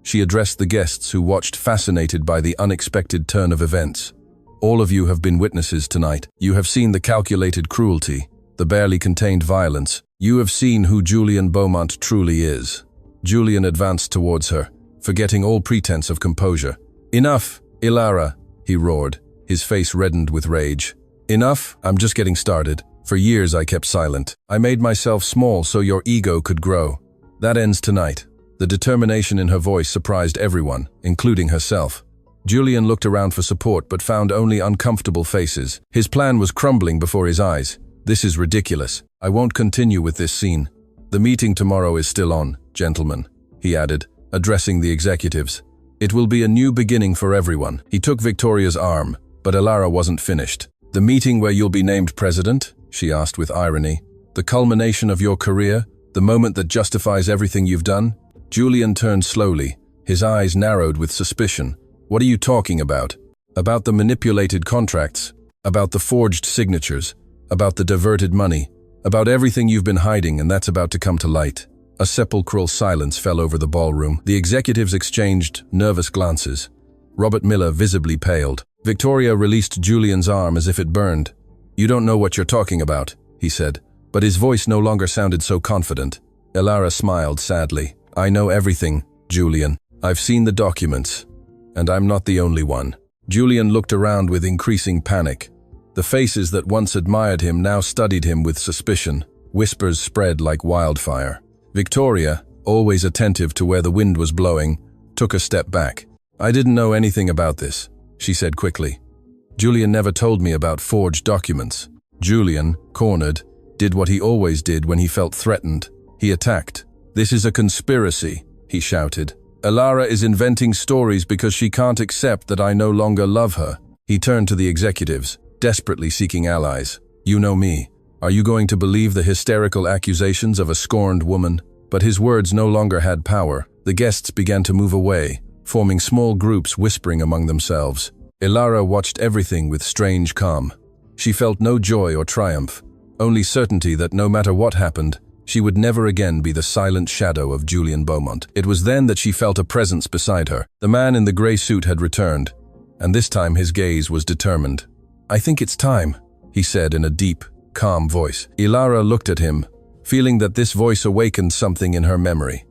She addressed the guests who watched fascinated by the unexpected turn of events. All of you have been witnesses tonight. You have seen the calculated cruelty, the barely contained violence. You have seen who Julian Beaumont truly is. Julian advanced towards her, forgetting all pretense of composure. Enough, Ilara, he roared, his face reddened with rage. Enough, I'm just getting started. For years I kept silent. I made myself small so your ego could grow. That ends tonight. The determination in her voice surprised everyone, including herself. Julian looked around for support but found only uncomfortable faces. His plan was crumbling before his eyes. This is ridiculous. I won't continue with this scene. The meeting tomorrow is still on, gentlemen, he added, addressing the executives. It will be a new beginning for everyone. He took Victoria's arm, but Elara wasn't finished. The meeting where you'll be named president? She asked with irony. The culmination of your career? The moment that justifies everything you've done? Julian turned slowly, his eyes narrowed with suspicion. What are you talking about? About the manipulated contracts? About the forged signatures? About the diverted money? About everything you've been hiding and that's about to come to light? A sepulchral silence fell over the ballroom. The executives exchanged nervous glances. Robert Miller visibly paled. Victoria released Julian's arm as if it burned. You don't know what you're talking about, he said, but his voice no longer sounded so confident. Elara smiled sadly. I know everything, Julian. I've seen the documents, and I'm not the only one. Julian looked around with increasing panic. The faces that once admired him now studied him with suspicion. Whispers spread like wildfire. Victoria, always attentive to where the wind was blowing, took a step back. I didn't know anything about this, she said quickly. Julian never told me about forged documents. Julian, cornered, did what he always did when he felt threatened. He attacked. This is a conspiracy, he shouted. Elara is inventing stories because she can't accept that I no longer love her. He turned to the executives, desperately seeking allies. You know me. Are you going to believe the hysterical accusations of a scorned woman? But his words no longer had power. The guests began to move away, forming small groups whispering among themselves. Elara watched everything with strange calm. She felt no joy or triumph, only certainty that no matter what happened, she would never again be the silent shadow of Julian Beaumont. It was then that she felt a presence beside her. The man in the gray suit had returned, and this time his gaze was determined. I think it's time, he said in a deep, calm voice. Elara looked at him, feeling that this voice awakened something in her memory.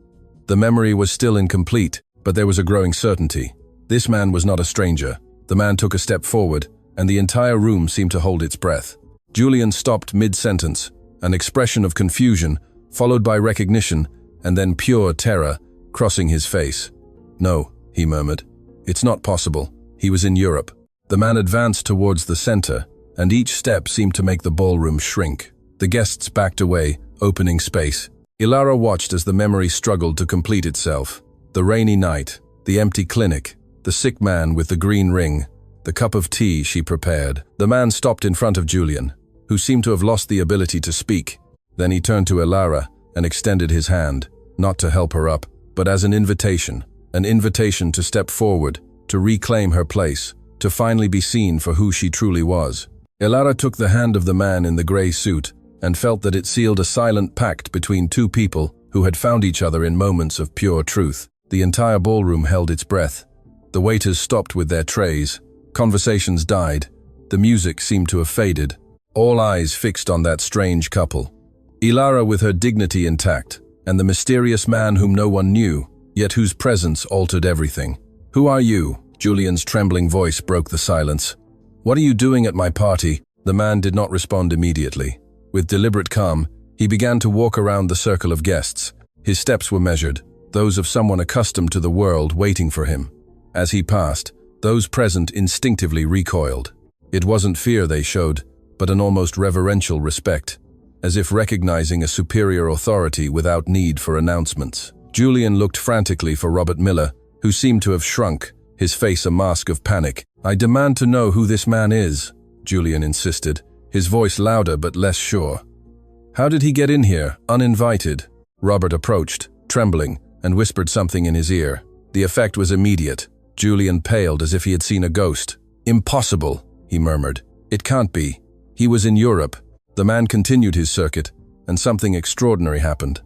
The memory was still incomplete, but there was a growing certainty. This man was not a stranger. The man took a step forward, and the entire room seemed to hold its breath. Julian stopped mid-sentence, an expression of confusion, followed by recognition, and then pure terror, crossing his face. No, he murmured. It's not possible. He was in Europe. The man advanced towards the center, and each step seemed to make the ballroom shrink. The guests backed away, opening space. Elara watched as the memory struggled to complete itself. The rainy night, the empty clinic, the sick man with the green ring, the cup of tea she prepared. The man stopped in front of Julian, who seemed to have lost the ability to speak. Then he turned to Elara and extended his hand, not to help her up, but as an invitation to step forward, to reclaim her place, to finally be seen for who she truly was. Elara took the hand of the man in the gray suit and felt that it sealed a silent pact between two people who had found each other in moments of pure truth. The entire ballroom held its breath. The waiters stopped with their trays. Conversations died. The music seemed to have faded. All eyes fixed on that strange couple. Elara with her dignity intact, and the mysterious man whom no one knew, yet whose presence altered everything. Who are you? Julian's trembling voice broke the silence. What are you doing at my party? The man did not respond immediately. With deliberate calm, he began to walk around the circle of guests. His steps were measured, those of someone accustomed to the world waiting for him. As he passed, those present instinctively recoiled. It wasn't fear they showed, but an almost reverential respect, as if recognizing a superior authority without need for announcements. Julian looked frantically for Robert Miller, who seemed to have shrunk, his face a mask of panic. I demand to know who this man is, Julian insisted, his voice louder but less sure. How did he get in here, uninvited? Robert approached, trembling, and whispered something in his ear. The effect was immediate. Julian paled as if he had seen a ghost. Impossible, he murmured. It can't be. He was in Europe. The man continued his circuit, and something extraordinary happened.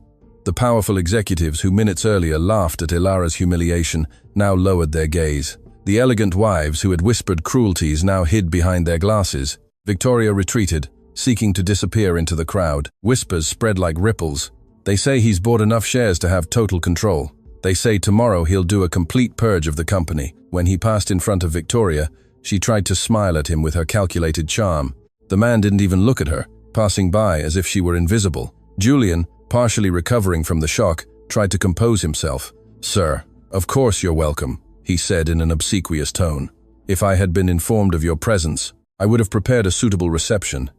The powerful executives who minutes earlier laughed at Elara's humiliation now lowered their gaze. The elegant wives who had whispered cruelties now hid behind their glasses. Victoria retreated, seeking to disappear into the crowd. Whispers spread like ripples. They say he's bought enough shares to have total control. They say tomorrow he'll do a complete purge of the company. When he passed in front of Victoria, she tried to smile at him with her calculated charm. The man didn't even look at her, passing by as if she were invisible. Julian, partially recovering from the shock, tried to compose himself. Sir, of course you're welcome, he said in an obsequious tone. "If I had been informed of your presence, I would have prepared a suitable reception."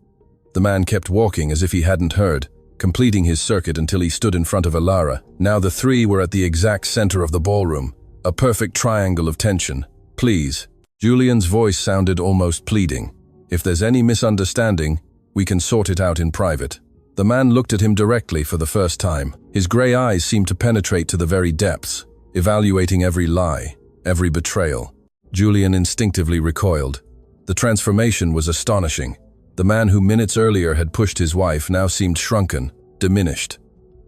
The man kept walking as if he hadn't heard, completing his circuit until he stood in front of Alara. Now the three were at the exact center of the ballroom, a perfect triangle of tension. "Please." Julian's voice sounded almost pleading. "If there's any misunderstanding, we can sort it out in private." The man looked at him directly for the first time. His gray eyes seemed to penetrate to the very depths, evaluating every lie, every betrayal. Julian instinctively recoiled. The transformation was astonishing. The man who minutes earlier had pushed his wife now seemed shrunken, diminished.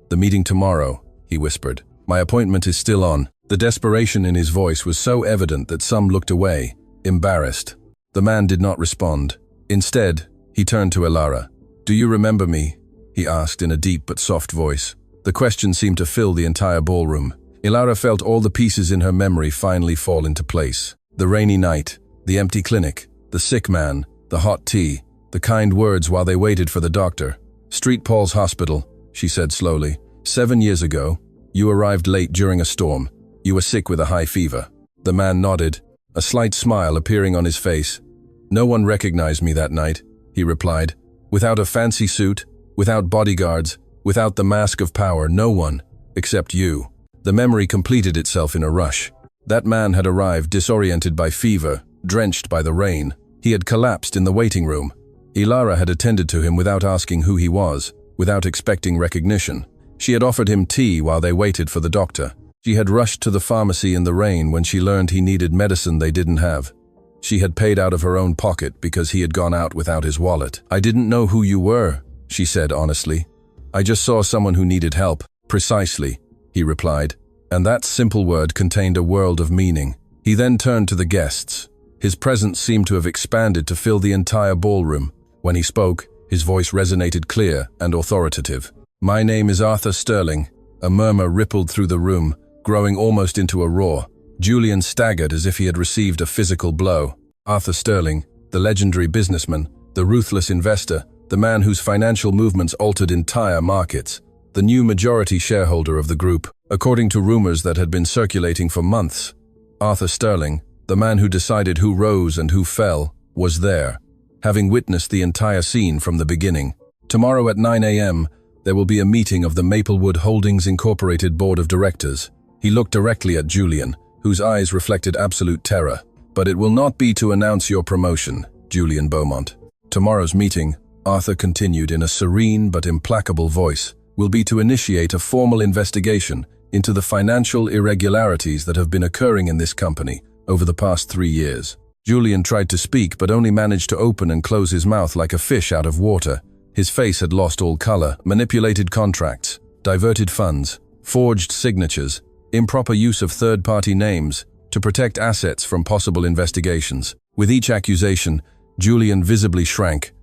"The meeting tomorrow," he whispered. "My appointment is still on." The desperation in his voice was so evident that some looked away, embarrassed. The man did not respond. Instead, he turned to Alara. "Do you remember me?" he asked in a deep but soft voice. The question seemed to fill the entire ballroom. Alara felt all the pieces in her memory finally fall into place. The rainy night, the empty clinic, the sick man, the hot tea, the kind words while they waited for the doctor. "Street Paul's Hospital," she said slowly. "7 years ago, you arrived late during a storm. You were sick with a high fever." The man nodded, a slight smile appearing on his face. "No one recognized me that night," he replied. "Without a fancy suit, without bodyguards, without the mask of power, no one, except you." The memory completed itself in a rush. That man had arrived disoriented by fever, drenched by the rain. He had collapsed in the waiting room. Alara had attended to him without asking who he was, without expecting recognition. She had offered him tea while they waited for the doctor. She had rushed to the pharmacy in the rain when she learned he needed medicine they didn't have. She had paid out of her own pocket because he had gone out without his wallet. "I didn't know who you were," she said honestly. "I just saw someone who needed help." "Precisely," he replied, and that simple word contained a world of meaning. He then turned to the guests. His presence seemed to have expanded to fill the entire ballroom. When he spoke, his voice resonated clear and authoritative. "My name is Arthur Sterling." A murmur rippled through the room, growing almost into a roar. Julian staggered as if he had received a physical blow. Arthur Sterling, the legendary businessman, the ruthless investor, the man whose financial movements altered entire markets, the new majority shareholder of the group. According to rumors that had been circulating for months, Arthur Sterling, the man who decided who rose and who fell, was there, having witnessed the entire scene from the beginning. "Tomorrow at 9 a.m., there will be a meeting of the Maplewood Holdings Incorporated Board of Directors." He looked directly at Julian, whose eyes reflected absolute terror. "But it will not be to announce your promotion, Julian Beaumont. Tomorrow's meeting," Arthur continued in a serene but implacable voice, "will be to initiate a formal investigation into the financial irregularities that have been occurring in this company over the past 3 years. Julian tried to speak but only managed to open and close his mouth like a fish out of water. His face had lost all color. Manipulated contracts, diverted funds, forged signatures, improper use of third-party names to protect assets from possible investigations. With each accusation, Julian visibly shrank.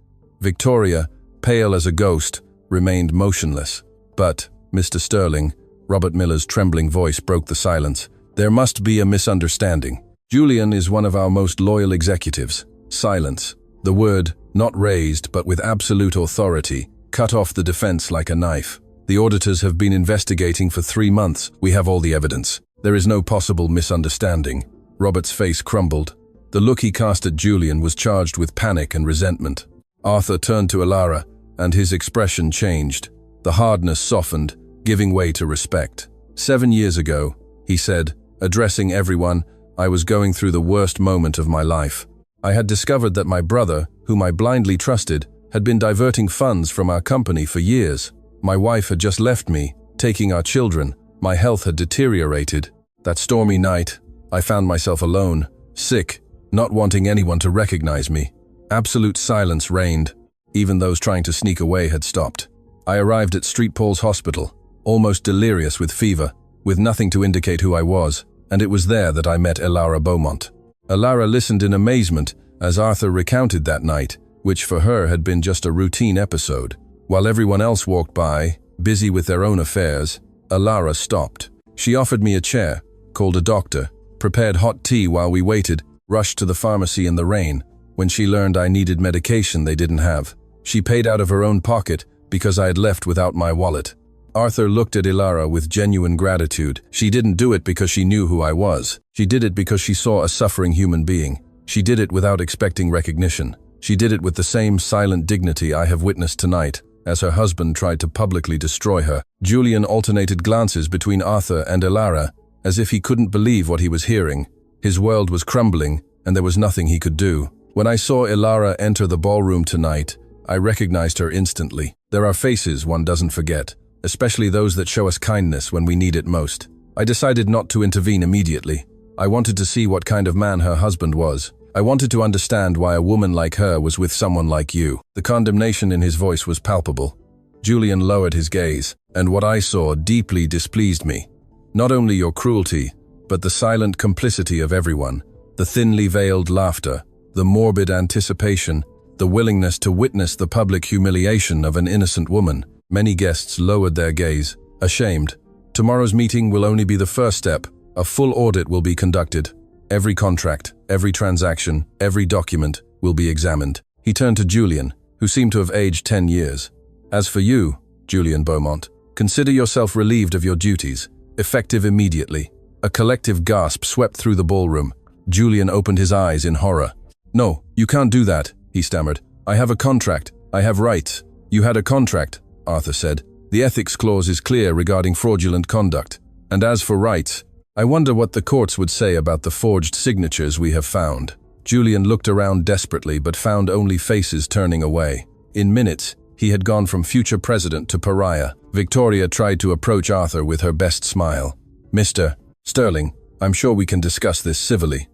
Victoria, pale as a ghost, remained motionless. "But, Mr. Sterling," Robert Miller's trembling voice broke the silence, "there must be a misunderstanding. Julian is one of our most loyal executives." Silence. The word, not raised but with absolute authority, cut off the defense like a knife. "The auditors have been investigating for 3 months. We have all the evidence. There is no possible misunderstanding." Robert's face crumbled. The look he cast at Julian was charged with panic and resentment. Arthur turned to Alara, and his expression changed. The hardness softened, giving way to respect. "7 years ago," he said, addressing everyone, "I was going through the worst moment of my life. I had discovered that my brother, whom I blindly trusted, had been diverting funds from our company for years. My wife had just left me, taking our children. My health had deteriorated. That stormy night, I found myself alone, sick, not wanting anyone to recognize me. Absolute silence reigned. Even those trying to sneak away had stopped. I arrived at Street Paul's Hospital, almost delirious with fever, with nothing to indicate who I was, and it was there that I met Alara Beaumont." Alara listened in amazement as Arthur recounted that night, which for her had been just a routine episode. While everyone else walked by, busy with their own affairs, Alara stopped. She offered me a chair, called a doctor, prepared hot tea while we waited, rushed to the pharmacy in the rain. When she learned I needed medication they didn't have, she paid out of her own pocket because I had left without my wallet. Arthur looked at Ilara with genuine gratitude. She didn't do it because she knew who I was. She did it because she saw a suffering human being. She did it without expecting recognition. She did it with the same silent dignity I have witnessed tonight, as her husband tried to publicly destroy her. Julian alternated glances between Arthur and Ilara, as if he couldn't believe what he was hearing. His world was crumbling, and there was nothing he could do. When I saw Ilara enter the ballroom tonight, I recognized her instantly. There are faces one doesn't forget, especially those that show us kindness when we need it most. I decided not to intervene immediately. I wanted to see what kind of man her husband was. I wanted to understand why a woman like her was with someone like you. The condemnation in his voice was palpable. Julian lowered his gaze, and what I saw deeply displeased me. Not only your cruelty, but the silent complicity of everyone, the thinly veiled laughter, the morbid anticipation, the willingness to witness the public humiliation of an innocent woman. Many guests lowered their gaze, ashamed. Tomorrow's meeting will only be the first step. A full audit will be conducted. Every contract, every transaction, every document will be examined. He turned to Julian, who seemed to have aged 10 years. As for you, Julian Beaumont, consider yourself relieved of your duties, effective immediately. A collective gasp swept through the ballroom. Julian opened his eyes in horror. No, you can't do that, he stammered. I have a contract. I have rights. You had a contract, Arthur said. The ethics clause is clear regarding fraudulent conduct. And as for rights, I wonder what the courts would say about the forged signatures we have found. Julian looked around desperately but found only faces turning away. In minutes, he had gone from future president to pariah. Victoria tried to approach Arthur with her best smile. Mr. Sterling, I'm sure we can discuss this civilly.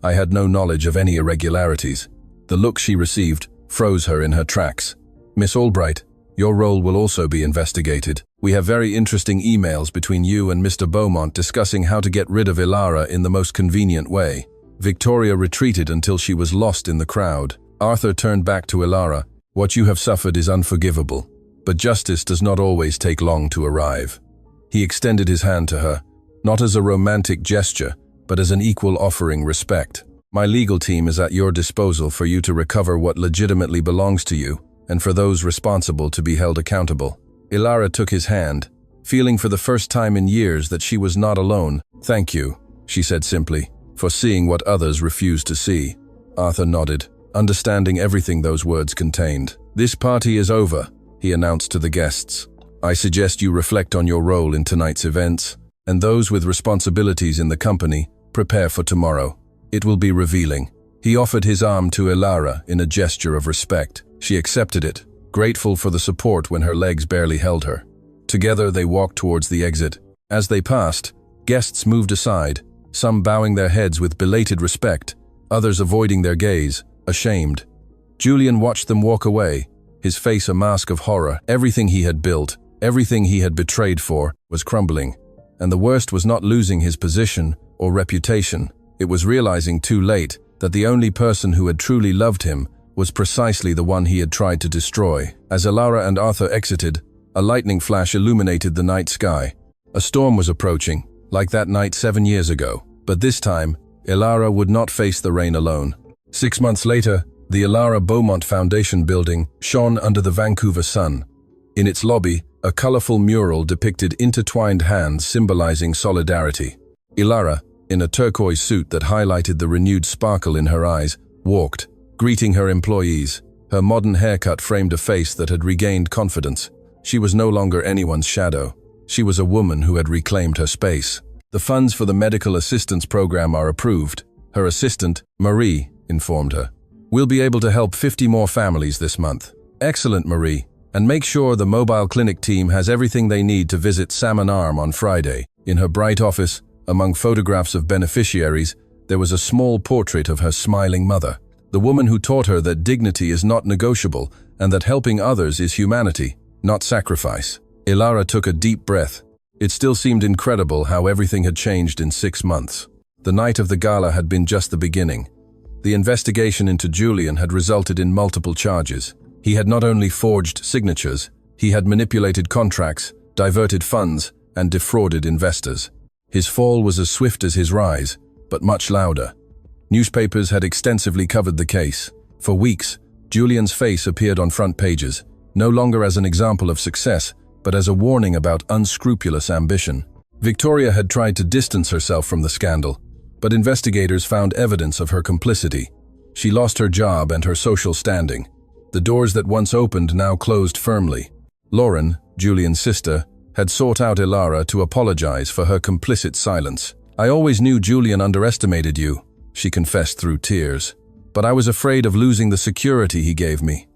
I had no knowledge of any irregularities. The look she received froze her in her tracks. Miss Albright, your role will also be investigated. We have very interesting emails between you and Mr. Beaumont discussing how to get rid of Ilara in the most convenient way. Victoria retreated until she was lost in the crowd. Arthur turned back to Ilara. What you have suffered is unforgivable, but justice does not always take long to arrive. He extended his hand to her, not as a romantic gesture, but as an equal offering respect. My legal team is at your disposal for you to recover what legitimately belongs to you, and for those responsible to be held accountable. Ilara took his hand, feeling for the first time in years that she was not alone. Thank you, she said simply, for seeing what others refused to see. Arthur nodded, understanding everything those words contained. This party is over, he announced to the guests. I suggest you reflect on your role in tonight's events, and those with responsibilities in the company prepare for tomorrow. It will be revealing. He offered his arm to Ilara in a gesture of respect. She accepted it, grateful for the support when her legs barely held her. Together they walked towards the exit. As they passed, guests moved aside, some bowing their heads with belated respect, others avoiding their gaze, ashamed. Julian watched them walk away, his face a mask of horror. Everything he had built, everything he had betrayed for, was crumbling. And the worst was not losing his position or reputation. It was realizing too late that the only person who had truly loved him was precisely the one he had tried to destroy. As Ilara and Arthur exited, a lightning flash illuminated the night sky. A storm was approaching, like that night 7 years ago. But this time, Ilara would not face the rain alone. 6 months later, the Ilara Beaumont Foundation building shone under the Vancouver sun. In its lobby, a colorful mural depicted intertwined hands symbolizing solidarity. Ilara, in a turquoise suit that highlighted the renewed sparkle in her eyes, walked, greeting her employees. Her modern haircut framed a face that had regained confidence. She was no longer anyone's shadow. She was a woman who had reclaimed her space. The funds for the medical assistance program are approved. Her assistant, Marie, informed her. We'll be able to help 50 more families this month. Excellent, Marie. And make sure the mobile clinic team has everything they need to visit Salmon Arm on Friday. In her bright office, among photographs of beneficiaries, there was a small portrait of her smiling mother, the woman who taught her that dignity is not negotiable and that helping others is humanity, not sacrifice. Ilara took a deep breath. It still seemed incredible how everything had changed in 6 months. The night of the gala had been just the beginning. The investigation into Julian had resulted in multiple charges. He had not only forged signatures, he had manipulated contracts, diverted funds, and defrauded investors. His fall was as swift as his rise, but much louder. Newspapers had extensively covered the case. For weeks, Julian's face appeared on front pages, no longer as an example of success, but as a warning about unscrupulous ambition. Victoria had tried to distance herself from the scandal, but investigators found evidence of her complicity. She lost her job and her social standing. The doors that once opened now closed firmly. Lauren, Julian's sister, had sought out Ilara to apologize for her complicit silence. "I always knew Julian underestimated you," she confessed through tears. "But I was afraid of losing the security he gave me.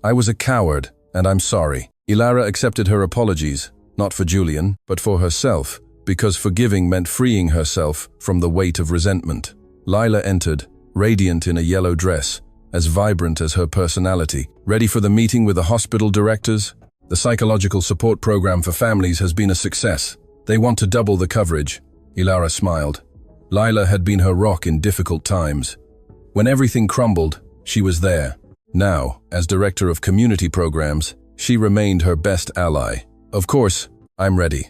I was a coward, and I'm sorry." Ilara accepted her apologies, not for Julian, but for herself, because forgiving meant freeing herself from the weight of resentment. Lila entered, radiant in a yellow dress, as vibrant as her personality. "Ready for the meeting with the hospital directors? The psychological support program for families has been a success. They want to double the coverage." Ilara smiled. Lila had been her rock in difficult times. When everything crumbled, she was there. Now, as director of community programs, she remained her best ally. "Of course, I'm ready.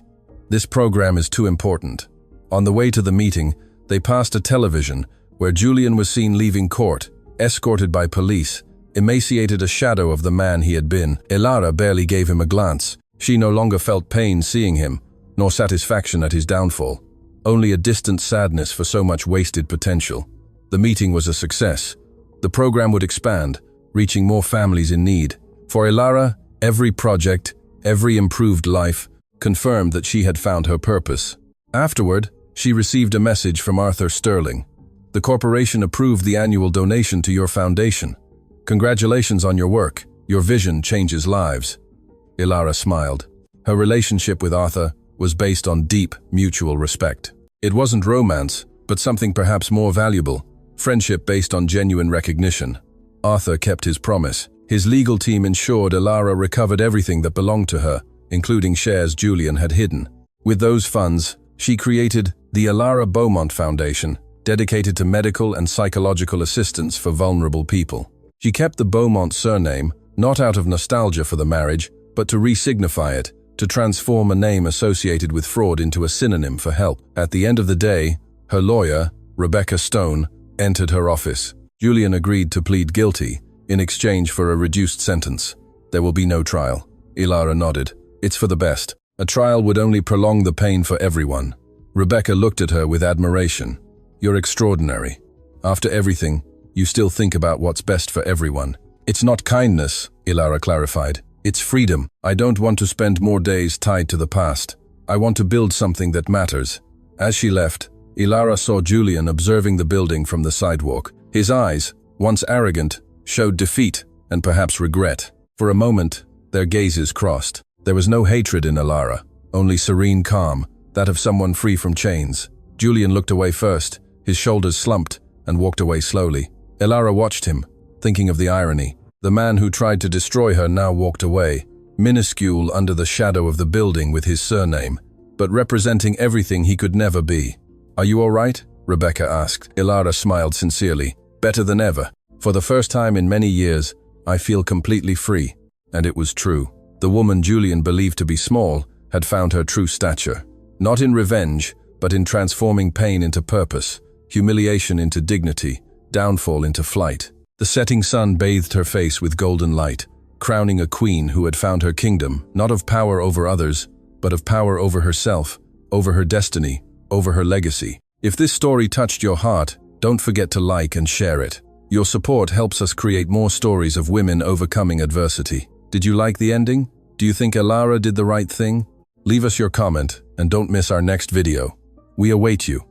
This program is too important." On the way to the meeting, they passed a television where Julian was seen leaving court, escorted by police, emaciated, a shadow of the man he had been. Ilara barely gave him a glance. She no longer felt pain seeing him, nor satisfaction at his downfall. Only a distant sadness for so much wasted potential. The meeting was a success. The program would expand, reaching more families in need. For Ilara, every project, every improved life, confirmed that she had found her purpose. Afterward, she received a message from Arthur Sterling. "The corporation approved the annual donation to your foundation. Congratulations on your work. Your vision changes lives." Ilara smiled. Her relationship with Arthur was based on deep, mutual respect. It wasn't romance, but something perhaps more valuable: friendship based on genuine recognition. Arthur kept his promise. His legal team ensured Ilara recovered everything that belonged to her, including shares Julian had hidden. With those funds, she created the Ilara Beaumont Foundation, dedicated to medical and psychological assistance for vulnerable people. She kept the Beaumont surname, not out of nostalgia for the marriage, but to re-signify it, to transform a name associated with fraud into a synonym for help. At the end of the day, her lawyer, Rebecca Stone, entered her office. Julian agreed to plead guilty, in exchange for a reduced sentence. "There will be no trial." Ilara nodded. "It's for the best. A trial would only prolong the pain for everyone." Rebecca looked at her with admiration. "You're extraordinary. After everything, you still think about what's best for everyone." "It's not kindness," Ilara clarified. "It's freedom. I don't want to spend more days tied to the past. I want to build something that matters." As she left, Ilara saw Julian observing the building from the sidewalk. His eyes, once arrogant, showed defeat and perhaps regret. For a moment, their gazes crossed. There was no hatred in Ilara, only serene calm, that of someone free from chains. Julian looked away first, his shoulders slumped, and walked away slowly. Ilara watched him, thinking of the irony. The man who tried to destroy her now walked away, minuscule under the shadow of the building with his surname, but representing everything he could never be. "Are you all right?" Rebecca asked. Ilara smiled sincerely. "Better than ever. For the first time in many years, I feel completely free." And it was true. The woman Julian believed to be small had found her true stature. Not in revenge, but in transforming pain into purpose, humiliation into dignity, downfall into flight. The setting sun bathed her face with golden light, crowning a queen who had found her kingdom, not of power over others, but of power over herself, over her destiny, over her legacy. If this story touched your heart, don't forget to like and share it. Your support helps us create more stories of women overcoming adversity. Did you like the ending? Do you think Ilara did the right thing? Leave us your comment and don't miss our next video. We await you.